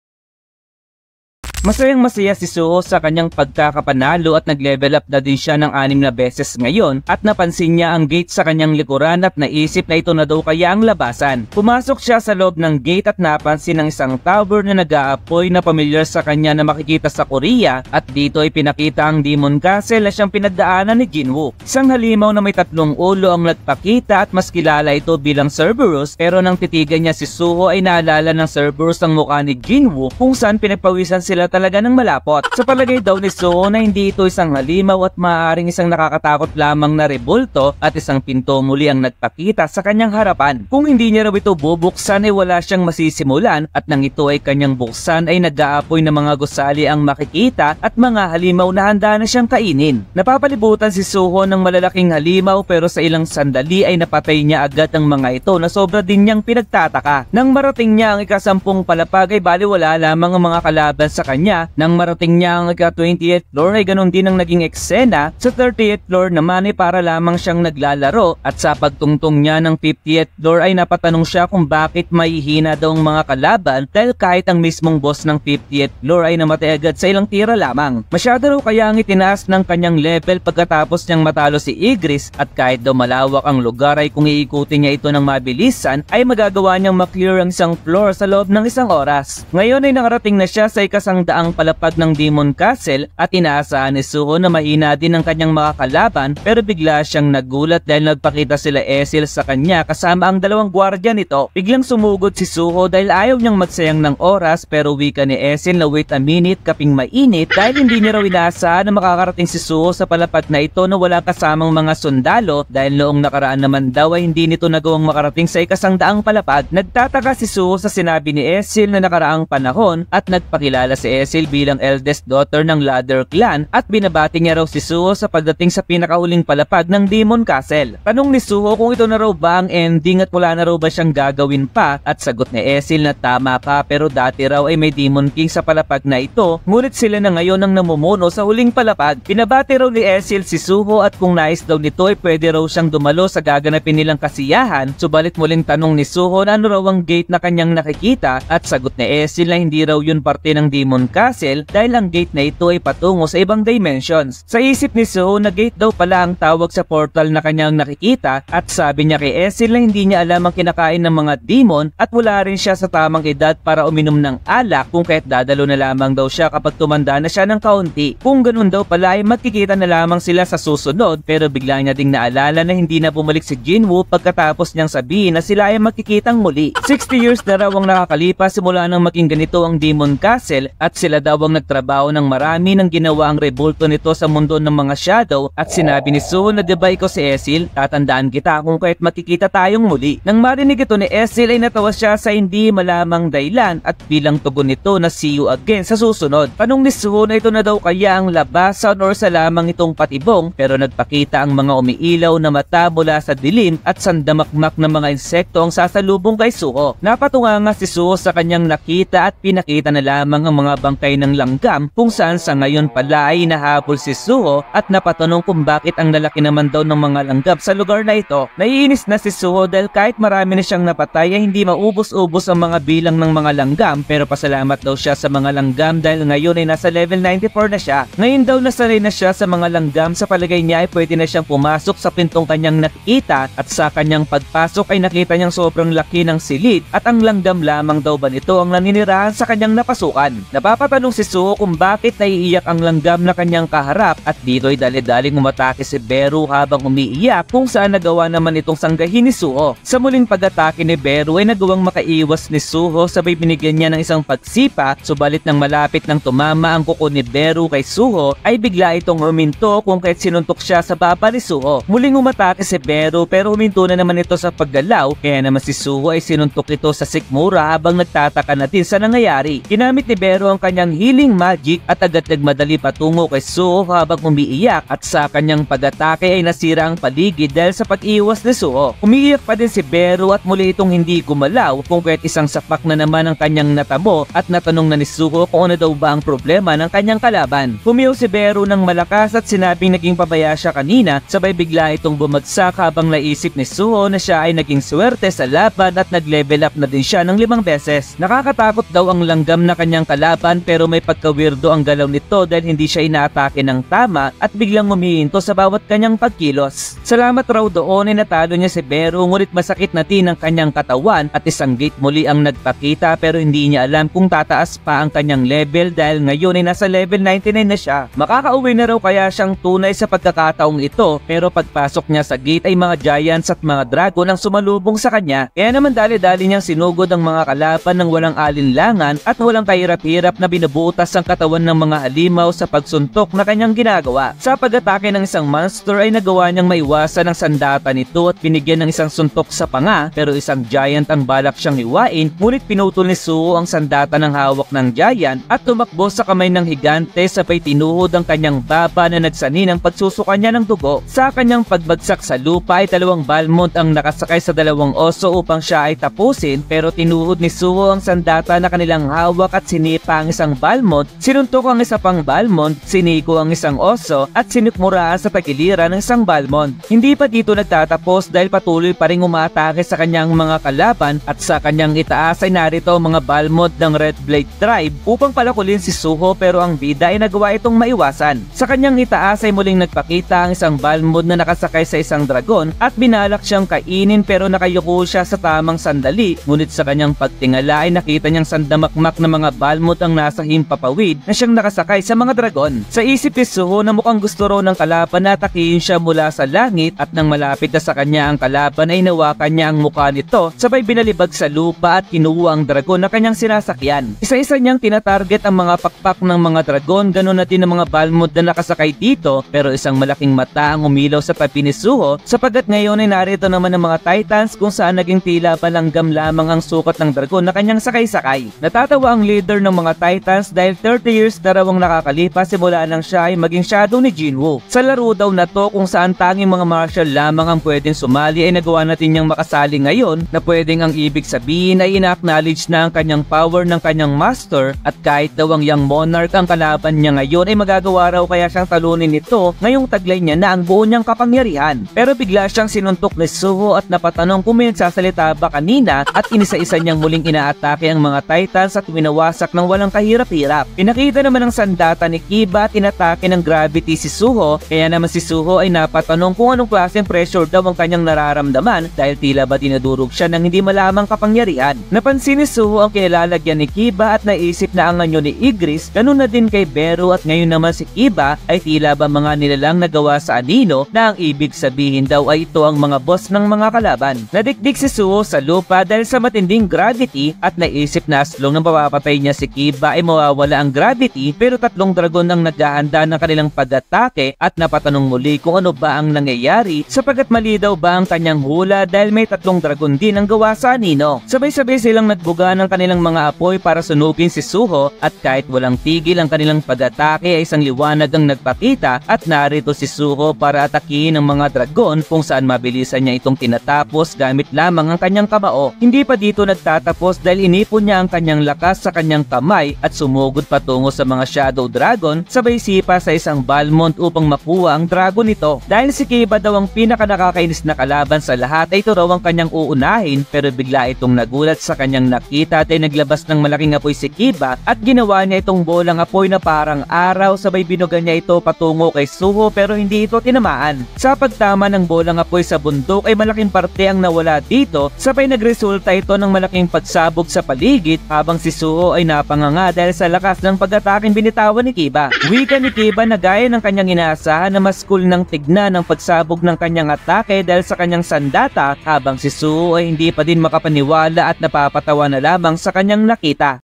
S1: Masayang masaya si Suho sa kanyang pagkakapanalo at nag-level up na din siya ng 6 na beses ngayon at napansin niya ang gate sa kanyang likuran at naisip na ito na daw kaya ang labasan. Pumasok siya sa loob ng gate at napansin ang isang tower na nag-aapoy na pamilyar sa kanya na makikita sa Korea at dito ay pinakita ang Demon Castle na siyang pinagdaanan ni Jinwoo. Isang halimaw na may 3 ulo ang nagpakita at mas kilala ito bilang Cerberus pero nang titigan niya si Suho ay naalala ng Cerberus ang mukha ni Jinwoo kung saan pinagpawisan sila talaga ng malapot. Sa palagay daw ni Suho na hindi ito isang halimaw at maaaring isang nakakatakot lamang na rebulto at isang pinto muli ang nagpakita sa kanyang harapan. Kung hindi niya raw ito bubuksan ay wala siyang masisimulan at nang ito ay kanyang buksan ay nag-aapoy na mga gusali ang makikita at mga halimaw na handa na siyang kainin. Napapalibutan si Suho ng malalaking halimaw pero sa ilang sandali ay napatay niya agad ang mga ito na sobra din niyang pinagtataka. Nang marating niya ang ika-10 palapag ay baliwala lamang ang mga kalaban sa kanya. Nang marating niya ang ika-28th floor ay ganun din ang naging eksena. Sa 30th floor naman ay para lamang siyang naglalaro at sa pagtungtong niya ng 50th floor ay napatanong siya kung bakit mahihina daw ang mga kalaban dahil kahit ang mismong boss ng 50th floor ay namatay agad sa ilang tira lamang. Masyado raw kaya ang itinaas ng kanyang level pagkatapos niyang matalo si Igris at kahit daw malawak ang lugar ay kung iikutin niya ito ng mabilisan ay magagawa niyang maklear ang isang floor sa loob ng isang oras. Ngayon ay nakarating na siya sa ika-100 palapag ng Demon Castle at inaasahan ni Suho na mahina din ang kanyang mga kalaban pero bigla siyang nagulat dahil nagpakita sila Esil sa kanya kasama ang 2 gwardiya nito. Biglang sumugod si Suho dahil ayaw niyang magsayang ng oras pero wika ni Esil na wait a minute kaping mainit dahil hindi niya raw inaasahan na makakarating si Suho sa palapag na ito na wala kasamang mga sundalo dahil noong nakaraan naman daw ay hindi nito nagawang makarating sa ika-100 palapag. Nagtataka si Suho sa sinabi ni Esil na nakaraang panahon at nagpakilala si Esil bilang eldest daughter ng Ladder Clan at binabati niya raw si Suho sa pagdating sa pinakahuling palapag ng Demon Castle. Tanong ni Suho kung ito na raw ba ang ending at wala na raw ba siyang gagawin pa at sagot ni Esil na tama ka pero dati raw ay may Demon King sa palapag na ito ngunit sila na ngayon ang namumuno sa huling palapag. Binabati raw ni Esil si Suho at kung nais daw nito ay pwede raw siyang dumalo sa gaganapin nilang kasiyahan subalit muling tanong ni Suho na ano raw ang gate na kanyang nakikita at sagot ni Esil na hindi raw yun parte ng Demon Castle dahil ang gate na ito ay patungo sa ibang dimensions. Sa isip ni Suho na gate daw pala ang tawag sa portal na kanyang nakikita at sabi niya kay Esil na hindi niya alam ang kinakain ng mga demon at wala rin siya sa tamang edad para uminom ng alak kung kahit dadalo na lamang daw siya kapag tumanda na siya ng kaunti. Kung ganun daw pala ay magkikita na lamang sila sa susunod pero bigla niya ding naalala na hindi na bumalik si Jinwoo pagkatapos niyang sabihin na sila ay magkikitang muli. 60 years na raw ang nakakalipas simula nang maging ganito ang Demon Castle at sila daw ang nagtrabaho ng marami nang ginawa ang rebulto nito sa mundo ng mga shadow at sinabi ni Suho na diba ikaw si Esil, tatandaan kita kung kahit makikita tayong muli. Nang marinig ito ni Esil ay natawa siya sa hindi malamang dahilan at bilang tugon nito na see you again sa susunod. Tanong ni Suho na ito na daw kaya ang labasan or sa lamang itong patibong pero nagpakita ang mga umiilaw na mata mula sa dilim at sandamakmak na mga insekto ang sasalubong kay Suho. Napatunga nga si Suho sa kanyang nakita at pinakita na lamang ang mga nagbabangkay ng langgam kung saan sa ngayon pala ay nahabol si Suho at napatanong kung bakit ang lalaki naman daw ng mga langgam sa lugar na ito. Naiinis na si Suho dahil kahit marami na siyang napatay ay hindi maubos-ubos ang mga bilang ng mga langgam, pero pasalamat daw siya sa mga langgam dahil ngayon ay nasa level 94 na siya. Ngayon daw nasanay na siya sa mga langgam, sa palagay niya ay pwede na siyang pumasok sa pintong kanyang nakikita at sa kanyang pagpasok ay nakita niyang sobrang laki ng silid at ang langgam lamang daw ba nito ang naninirahan sa kanyang napasukan. Napapatanong si Suho kung bakit naiiyak ang langgam na kanyang kaharap at dito ay dali-daling umatake si Beru habang umiiyak kung saan nagawa naman itong sanggahin ni Suho. Sa muling pag-atake ni Beru ay nagawang makaiwas ni Suho, sabay binigyan niya ng isang pagsipa, subalit nang malapit nang tumama ang kuko ni Beru kay Suho ay bigla itong huminto kung kahit sinuntok siya sa baba ni Suho. Muling umatake si Beru pero huminto na naman ito sa paggalaw, kaya naman si Suho ay sinuntok ito sa sikmura habang nagtataka na din sa nangyayari. Ginamit ni Beru ang kanyang healing magic at agad nagmadali patungo kay Suho habang umiiyak at sa kanyang pag-atake ay nasira ang paligid dahil sa pag-iwas ni Suho. Umiiyak pa din si Beru at muli itong hindi gumalaw kung kahit isang sapak na naman ang kanyang natamo at natanong na ni Suho kung ano daw ba ang problema ng kanyang kalaban. Humiyaw si Beru ng malakas at sinabing naging pabaya siya kanina, sabay bigla itong bumagsak habang naisip ni Suho na siya ay naging swerte sa laban at nag-level up na din siya ng 5 beses. Nakakatakot daw ang langgam na kanyang kalaban pero may pagka-weirdo ang galaw nito dahil hindi siya inaatake ng tama at biglang humihinto sa bawat kanyang pagkilos. Salamat raw doon ay natalo niya si Beru, ngunit masakit na din ang kanyang katawan at isang gate muli ang nagpakita pero hindi niya alam kung tataas pa ang kanyang level dahil ngayon ay nasa level 99 na siya. Makakauwi na raw kaya siyang tunay sa pagkakataong ito, pero pagpasok niya sa gate ay mga giants at mga dragon ang sumalubong sa kanya, kaya naman dali-dali niyang sinugod ang mga kalaban ng walang alinlangan at walang kahirap-hirap na binubutas ang katawan ng mga halimaw sa pagsuntok na kanyang ginagawa. Sa pag-atake ng isang monster ay nagawa niyang maiwasan ang sandata nito at binigyan ng isang suntok sa panga, pero isang giant ang balak siyang hiwain, ngunit pinutol ni Suho ang sandata ng hawak ng giant at tumakbo sa kamay ng higante, sabay tinuhod ang kanyang baba na nagsani ng pagsusuka niya ng dugo. Sa kanyang pagbagsak sa lupa ay 2 balmond ang nakasakay sa 2 oso upang siya ay tapusin, pero tinuhod ni Suho ang sandata na kanilang hawak at sinipa ang isang balmond, sinuntok ang isa pang balmond, siniko ang isang oso at sinikmuraan sa tagiliran ng isang balmond. Hindi pa dito nagtatapos dahil patuloy pa ring umaatake sa kanyang mga kalaban at sa kanyang itaas ay narito ang mga balmond ng Red Blade Tribe upang palakulin si Suho, pero ang bida ay nagawa itong maiwasan. Sa kanyang itaas ay muling nagpakita ang isang balmond na nakasakay sa isang dragon at binalak siyang kainin, pero nakayuko siya sa tamang sandali, ngunit sa kanyang pagtingala ay nakita niyang sandamakmak na mga balmond ang nasa himpapawid na siyang nakasakay sa mga dragon. Sa isip ni Suho na mukhang gusto raw ng kalaban na atakihin siya mula sa langit, at nang malapit na sa kanya ang kalaban ay nawakan niya ang mukha nito, sabay binalibag sa lupa at kinuha ang dragon na kanyang sinasakyan. Isa-isa niyang tinatarget ang mga pakpak ng mga dragon, ganun na din ang mga balmond na nakasakay dito, pero isang malaking mata ang umilaw sa papi ni Suho sapagat ngayon ay narito naman ang mga titans kung saan naging tila palanggam lamang ang sukat ng dragon na kanyang sakay-sakay. Natatawa ang leader ng mga titans dahil 30 years na raw ang nakakalipas simula nang siya ay maging shadow ni Jinwoo. Sa laro daw na to kung saan tanging mga martial lamang ang pwedeng sumali ay nagawa natin niyang makasali ngayon, na pwedeng ang ibig sabihin ay ina-acknowledge na ang kanyang power ng kanyang master, at kahit daw ang young monarch ang kalaban niya ngayon ay magagawa raw kaya siyang talunin nito ngayong taglay niya na ang buo niyang kapangyarihan. Pero bigla siyang sinuntok ni Suho at napatanong kung may nagsasalita ba kanina, at inisa-isa niyang muling inaatake ang mga titans at winawasak ng walang kahirap-hirap. Pinakita naman ng sandata ni Kiba at inatake ng gravity si Suho, kaya naman si Suho ay napatanong kung anong klaseng pressure daw ang kanyang nararamdaman dahil tila ba dinadurog siya ng hindi malamang kapangyarihan. Napansin ni Suho ang kinalalagyan ni Kiba at naisip na ang anyo ni Igris, ganun na din kay Beru, at ngayon naman si Kiba ay tila ba mga nilalang nagawa sa anino na ang ibig sabihin daw ay ito ang mga boss ng mga kalaban. Nadikdik si Suho sa lupa dahil sa matinding gravity at naisip na aslong nang mapapatay niya si Kiba ay mawawala ang gravity, pero 3 dragon ang naghahanda ng kanilang pag-atake at napatanong muli kung ano ba ang nangyayari sapagat mali daw ba ang kanyang hula dahil may 3 dragon din ang gawa sa anino. Sabay-sabay silang nagbuga ng kanilang mga apoy para sunugin si Suho at kahit walang tigil ang kanilang pag-atake ay isang liwanag ang nagpakita at narito si Suho para atakihin ang mga dragon kung saan mabilisan niya itong tinatapos gamit lamang ang kanyang kamao. Hindi pa dito nagtatapos dahil inipon niya ang kanyang lakas sa kanyang kamay at sumugod patungo sa mga Shadow Dragon sabay sipa sa isang Balmond upang makuha ang dragon nito. Dahil si Kiba daw ang pinaka nakakainis na kalaban sa lahat ay ito raw ang kanyang uunahin, pero bigla itong nagulat sa kanyang nakita at ay naglabas ng malaking apoy si Kiba at ginawa niya itong bolang apoy na parang araw sabay binugan niya ito patungo kay Suho pero hindi ito tinamaan. Sa pagtama ng bolang apoy sa bundok ay malaking parte ang nawala dito sabay nagresulta ito ng malaking pagsabog sa paligid habang si Suho ay napanganga dahil sa lakas ng pag-ataking binitawan ni Kiba. Wika ni Kiba na gaya ng kanyang inaasahan na mas cool ng tignan ang pagsabog ng kanyang atake dahil sa kanyang sandata, habang si Suho ay hindi pa din makapaniwala at napapatawa na lamang sa kanyang nakita.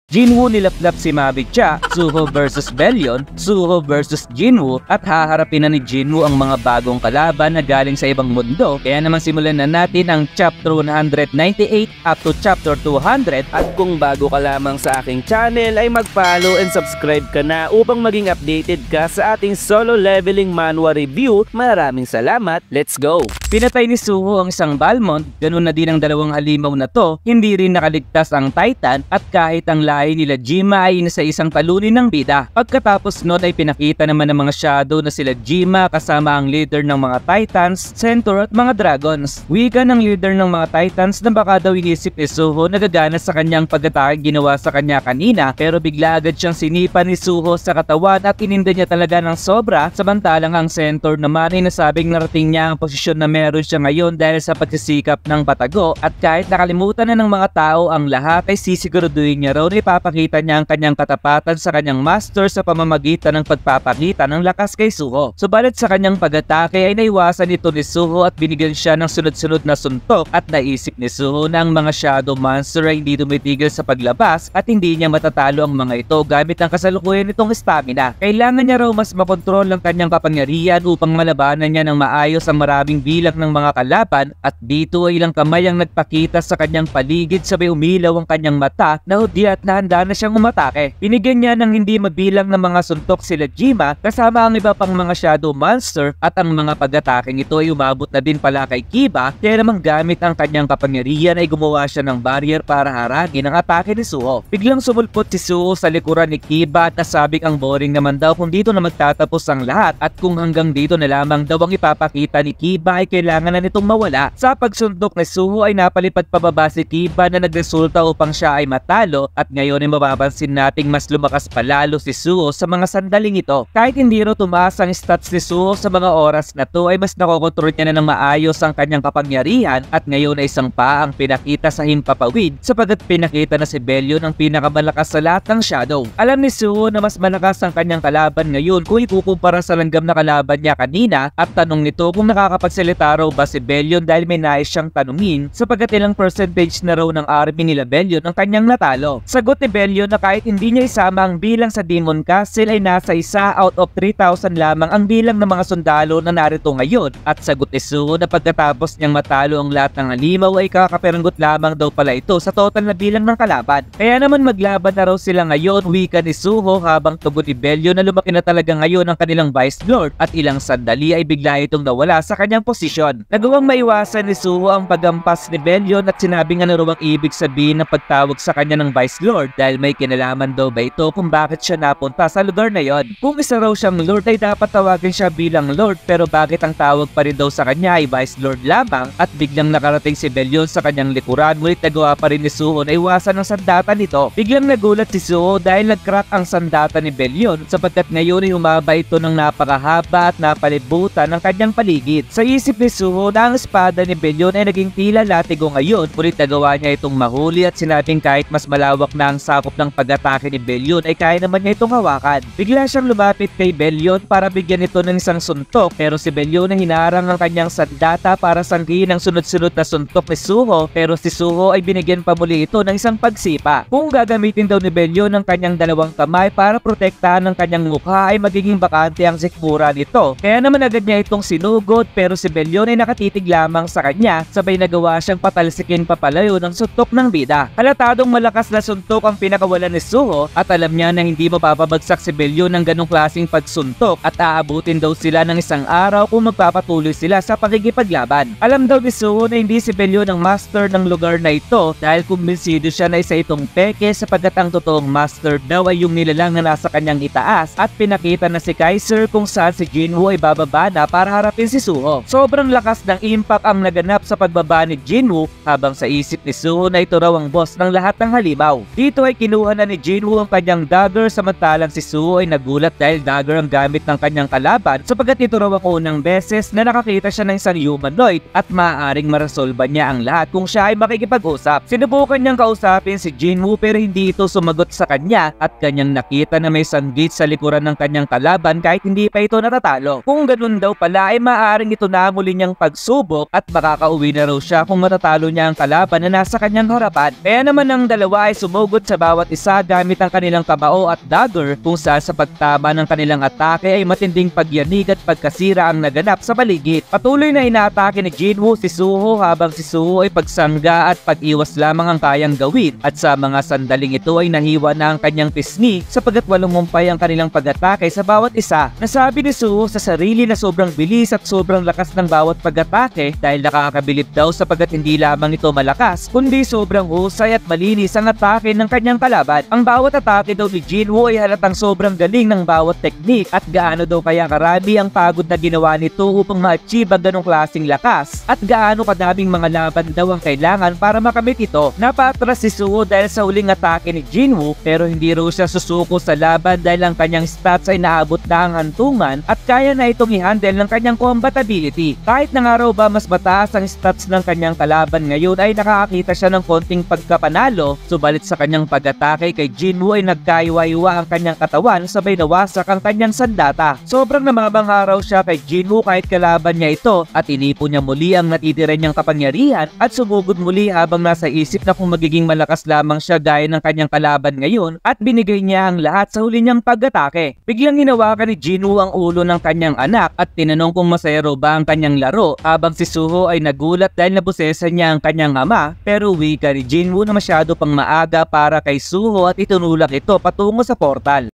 S1: Jinwoo nilaplap si Mavicha, Suho vs Bellion, Suho vs Jinwoo at haharapin na ni Jinwoo ang mga bagong kalaban na galing sa ibang mundo. Kaya naman simulan na natin ang chapter 198 up to chapter 200 at kung bago ka lamang sa aking channel ay mag-follow and subscribe ka na upang maging updated ka sa ating solo leveling manhwa review. Maraming salamat, let's go! Pinatay ni Suho ang isang Balmond, ganun na din ang dalawang halimaw na to, hindi rin nakaligtas ang Titan at kahit ang lahi nila Jima ay nasa isang talunin ng bida. Pagkatapos nun ay pinakita naman ng mga Shadow na sila Jima kasama ang leader ng mga Titans, Centaur at mga Dragons. Wika ng leader ng mga Titans na baka daw inisip ni Suho nagagana sa kanyang pag-atake ginawa sa kanya kanina, pero bigla agad siyang sinipa ni Suho sa katawan at ininda niya talaga ng sobra, samantalang ang Centaur naman ay nasabing narating niya ang posisyon na meron siya ngayon dahil sa pagsisikap ng patago at kahit nakalimutan na ng mga tao ang lahat ay sisiguraduhin niya raw na ipapakita niya ang kanyang katapatan sa kanyang master sa pamamagitan ng pagpapakita ng lakas kay Suho. Subalit sa kanyang pag-atake ay naiwasan ito ni Suho at binigyan siya ng sunod-sunod na suntok at naisip ni Suho na ang mga Shadow Monster ay hindi tumitigil sa paglabas at hindi niya matatalo ang mga ito gamit ang kasalukuyan nitong stamina. Kailangan niya raw mas makontrol ang kanyang kapangyarihan upang malabanan niya ng maayos ang maraming bilang ng mga kalaban at dito ay ilang kamay ang nagpakita sa kanyang paligid sabay umilaw ang kanyang mata na hudyat na handa na siyang umatake. Binigyan niya ng hindi mabilang na mga suntok sila Jima kasama ang iba pang mga Shadow Monster at ang mga pag-ataking ito ay umabot na din pala kay Kiba kaya namang gamit ang kanyang kapangyarihan ay gumawa siya ng barrier para harangin ang atake ni Suho. Biglang sumulpot si Suho sa likuran ni Kiba at nasabing ang boring naman daw kung dito na magtatapos ang lahat at kung hanggang dito na lamang daw ang ipapakita ni Kiba ay kailangan na nitong mawala. Sa pagsundok ni Suho ay napalipad pababa si Kiba na nagresulta upang siya ay matalo at ngayon ay mapapansin nating mas lumakas palalo si Suho sa mga sandaling ito. Kahit hindi ro tumaas ang stats ni Suho sa mga oras na to ay mas nakokontrol niya na ng maayos ang kanyang kapangyarihan at ngayon ay isang pa ang pinakita sa himpapawid sapagat pinakita na si Bellion ang pinakamalakas sa lahat ng Shadow. Alam ni Suho na mas malakas ang kanyang kalaban ngayon kung ikukumpara sa langgam na kalaban niya kanina at tanong nito kung nakakapagsalita raw ba si Bellion dahil may nais siyang tanungin sapagat ilang percentage na raw ng army nila Bellion ang kanyang natalo. Sagot ni Bellion na kahit hindi niya isama ang bilang sa Demon Castle ay nasa 1 out of 3,000 lamang ang bilang ng mga sundalo na narito ngayon at sagot ni Suho na pagkatapos niyang matalo ang lahat ng halimaw ay kakaperanggot lamang daw pala ito sa total na bilang ng kalaban. Kaya naman maglaban na raw sila ngayon, wika ni Suho habang tugon ni Bellion na lumaki na talaga ngayon ang kanilang Vice Lord at ilang sandali ay bigla itong nawala sa kanyang posisyon. Nagawang maiwasan ni Suho ang pagampas ni Bellion at sinabing ano raw ang ibig sabihin ng pagtawag sa kanya ng Vice Lord dahil may kinalaman daw ba ito kung bakit siya napunta sa lugar na yon. Kung isa raw siyang Lord ay dapat tawagin siya bilang Lord pero bakit ang tawag pa rin daw sa kanya ay Vice Lord lamang at biglang nakarating si Bellion sa kanyang likuran ngunit nagawa pa rin ni Suho na iwasan ang sandata nito. Biglang nagulat si Suho dahil nag-crack ang sandata ni Bellion sapagkat ngayon ay humaba ito ng napakahaba at napalibutan ng kanyang paligid. Sa isip ni Suho na ang espada ni Bellion ay naging tila latigo ngayon ngunit nagawa niya itong mahuli at sinabing kahit mas malawak na ang sakop ng pag-atake ni Bellion ay kaya naman niya itong hawakan. Bigla siyang lumapit kay Bellion para bigyan ito ng isang suntok pero si Bellion ay hinarang ang kanyang sandata para sanggihin ang sunod-sunod na suntok ni Suho pero si Suho ay binigyan pa muli ito ng isang pagsipa. Kung gagamitin daw ni Bellion ang kanyang dalawang kamay para protektahan ang kanyang mukha ay magiging bakante ang sikmura nito. Kaya naman agad niya itong sinugod pero si Bellion ay nakatitig lamang sa kanya sabay nagawa siyang patalsikin papalayo ng suntok ng bida. Halatadong malakas na suntok ang pinakawalan ni Suho at alam niya na hindi mapapabagsak si Bellio ng ganong klaseng pagsuntok at aabutin daw sila ng isang araw kung magpapatuloy sila sa pakikipaglaban. Alam daw ni Suho na hindi si Bellio ng master ng lugar na ito dahil kumbinsido siya na isa itong peke sapagkat ang totoong master daw ay yung nilalang na nasa kanyang itaas at pinakita na si Kaiser kung saan si Jinwoo ay bababa na para harapin si Suho. Sobrang lakas ng impact ang naganap sa pagbaba ni Jinwoo habang sa isip ni Suho na ito raw ang boss ng lahat ng halimaw. Dito ay kinuha na ni Jinwoo ang kanyang dagger samantalang si Suho ay nagulat dahil dagger ang gamit ng kanyang kalaban sapagkat ito raw ang unang beses na nakakita siya ng isang humanoid at maaaring marasolba niya ang lahat kung siya ay makikipag-usap. Sinubukan niyang kausapin si Jinwoo pero hindi ito sumagot sa kanya at kanyang nakita na may sanggit sa likuran ng kanyang kalaban kahit hindi pa ito natatalo. Kung ganun daw pala ay maaaring ito na muli niyang pagsubok at makakauwi na raw siya kung matatalo niya ang kalaban na nasa kanyang harapan. Kaya naman ang dalawa ay sumugod sa bawat isa gamit ang kanilang kabao at dagger kung saan sa pagtama ng kanilang atake ay matinding pagyanig at pagkasira ang naganap sa paligid. Patuloy na inaatake ni Jinwoo si Suho habang si Suho ay pagsangga at pag-iwas lamang ang kayang gawin at sa mga sandaling ito ay nahiwa na ang kanyang pisngi sapagkat walumpay ang kanilang pag-atake sa bawat isa. Nasabi ni Suho sa sarili na sobrang bilis at sobrang lakas ng bawat pag-atake dahil nakakabilib daw sapagkat hindi lamang ito malakas kundi sobrang husay at malinis ang atake ng kanyang kalaban. Ang bawat atake daw ni Jinwoo ay halatang sobrang galing ng bawat teknik at gaano daw kaya karami ang pagod na ginawa nito upang ma-achieve ang ganong klaseng lakas at gaano kadaming mga laban daw ang kailangan para makamit ito. Napatras si Suho dahil sa huling atake ni Jinwoo pero hindi raw siya susuko sa laban dahil ang kanyang stats ay naabot na ang hantungan at kaya na itong i-handle ng kanyang combat ability. Kahit na nga raw ba mas mataas ang stats ng kanyang kalaban ngayon ay nakakita siya ng konting pagkapanalo subalit sa kanyang pag-atake kay Jinwoo ay nagkaiwa-iwa ang kanyang katawan sabay nawasak ang kanyang sandata. Sobrang namabangha raw siya kay Jinwoo kahit kalaban niya ito at inipon niya muli ang natitira niyang kapangyarihan at sumugod muli habang nasa isip na kung magiging malakas lamang siya gaya ng kanyang kalaban ngayon at binigay niya ang lahat sa huli niyang pag-atake. Biglang hinawakan ni Jinwoo ang ulo ng kanyang anak at tinanong kung masaya raw ba ang kanyang laro habang si Suho ay nagulat dahil nabusesan niya ang kanyang ama pero wika ni Jinwoo na masyado pang maaga para kay Suho at itinulak ito patungo sa portal.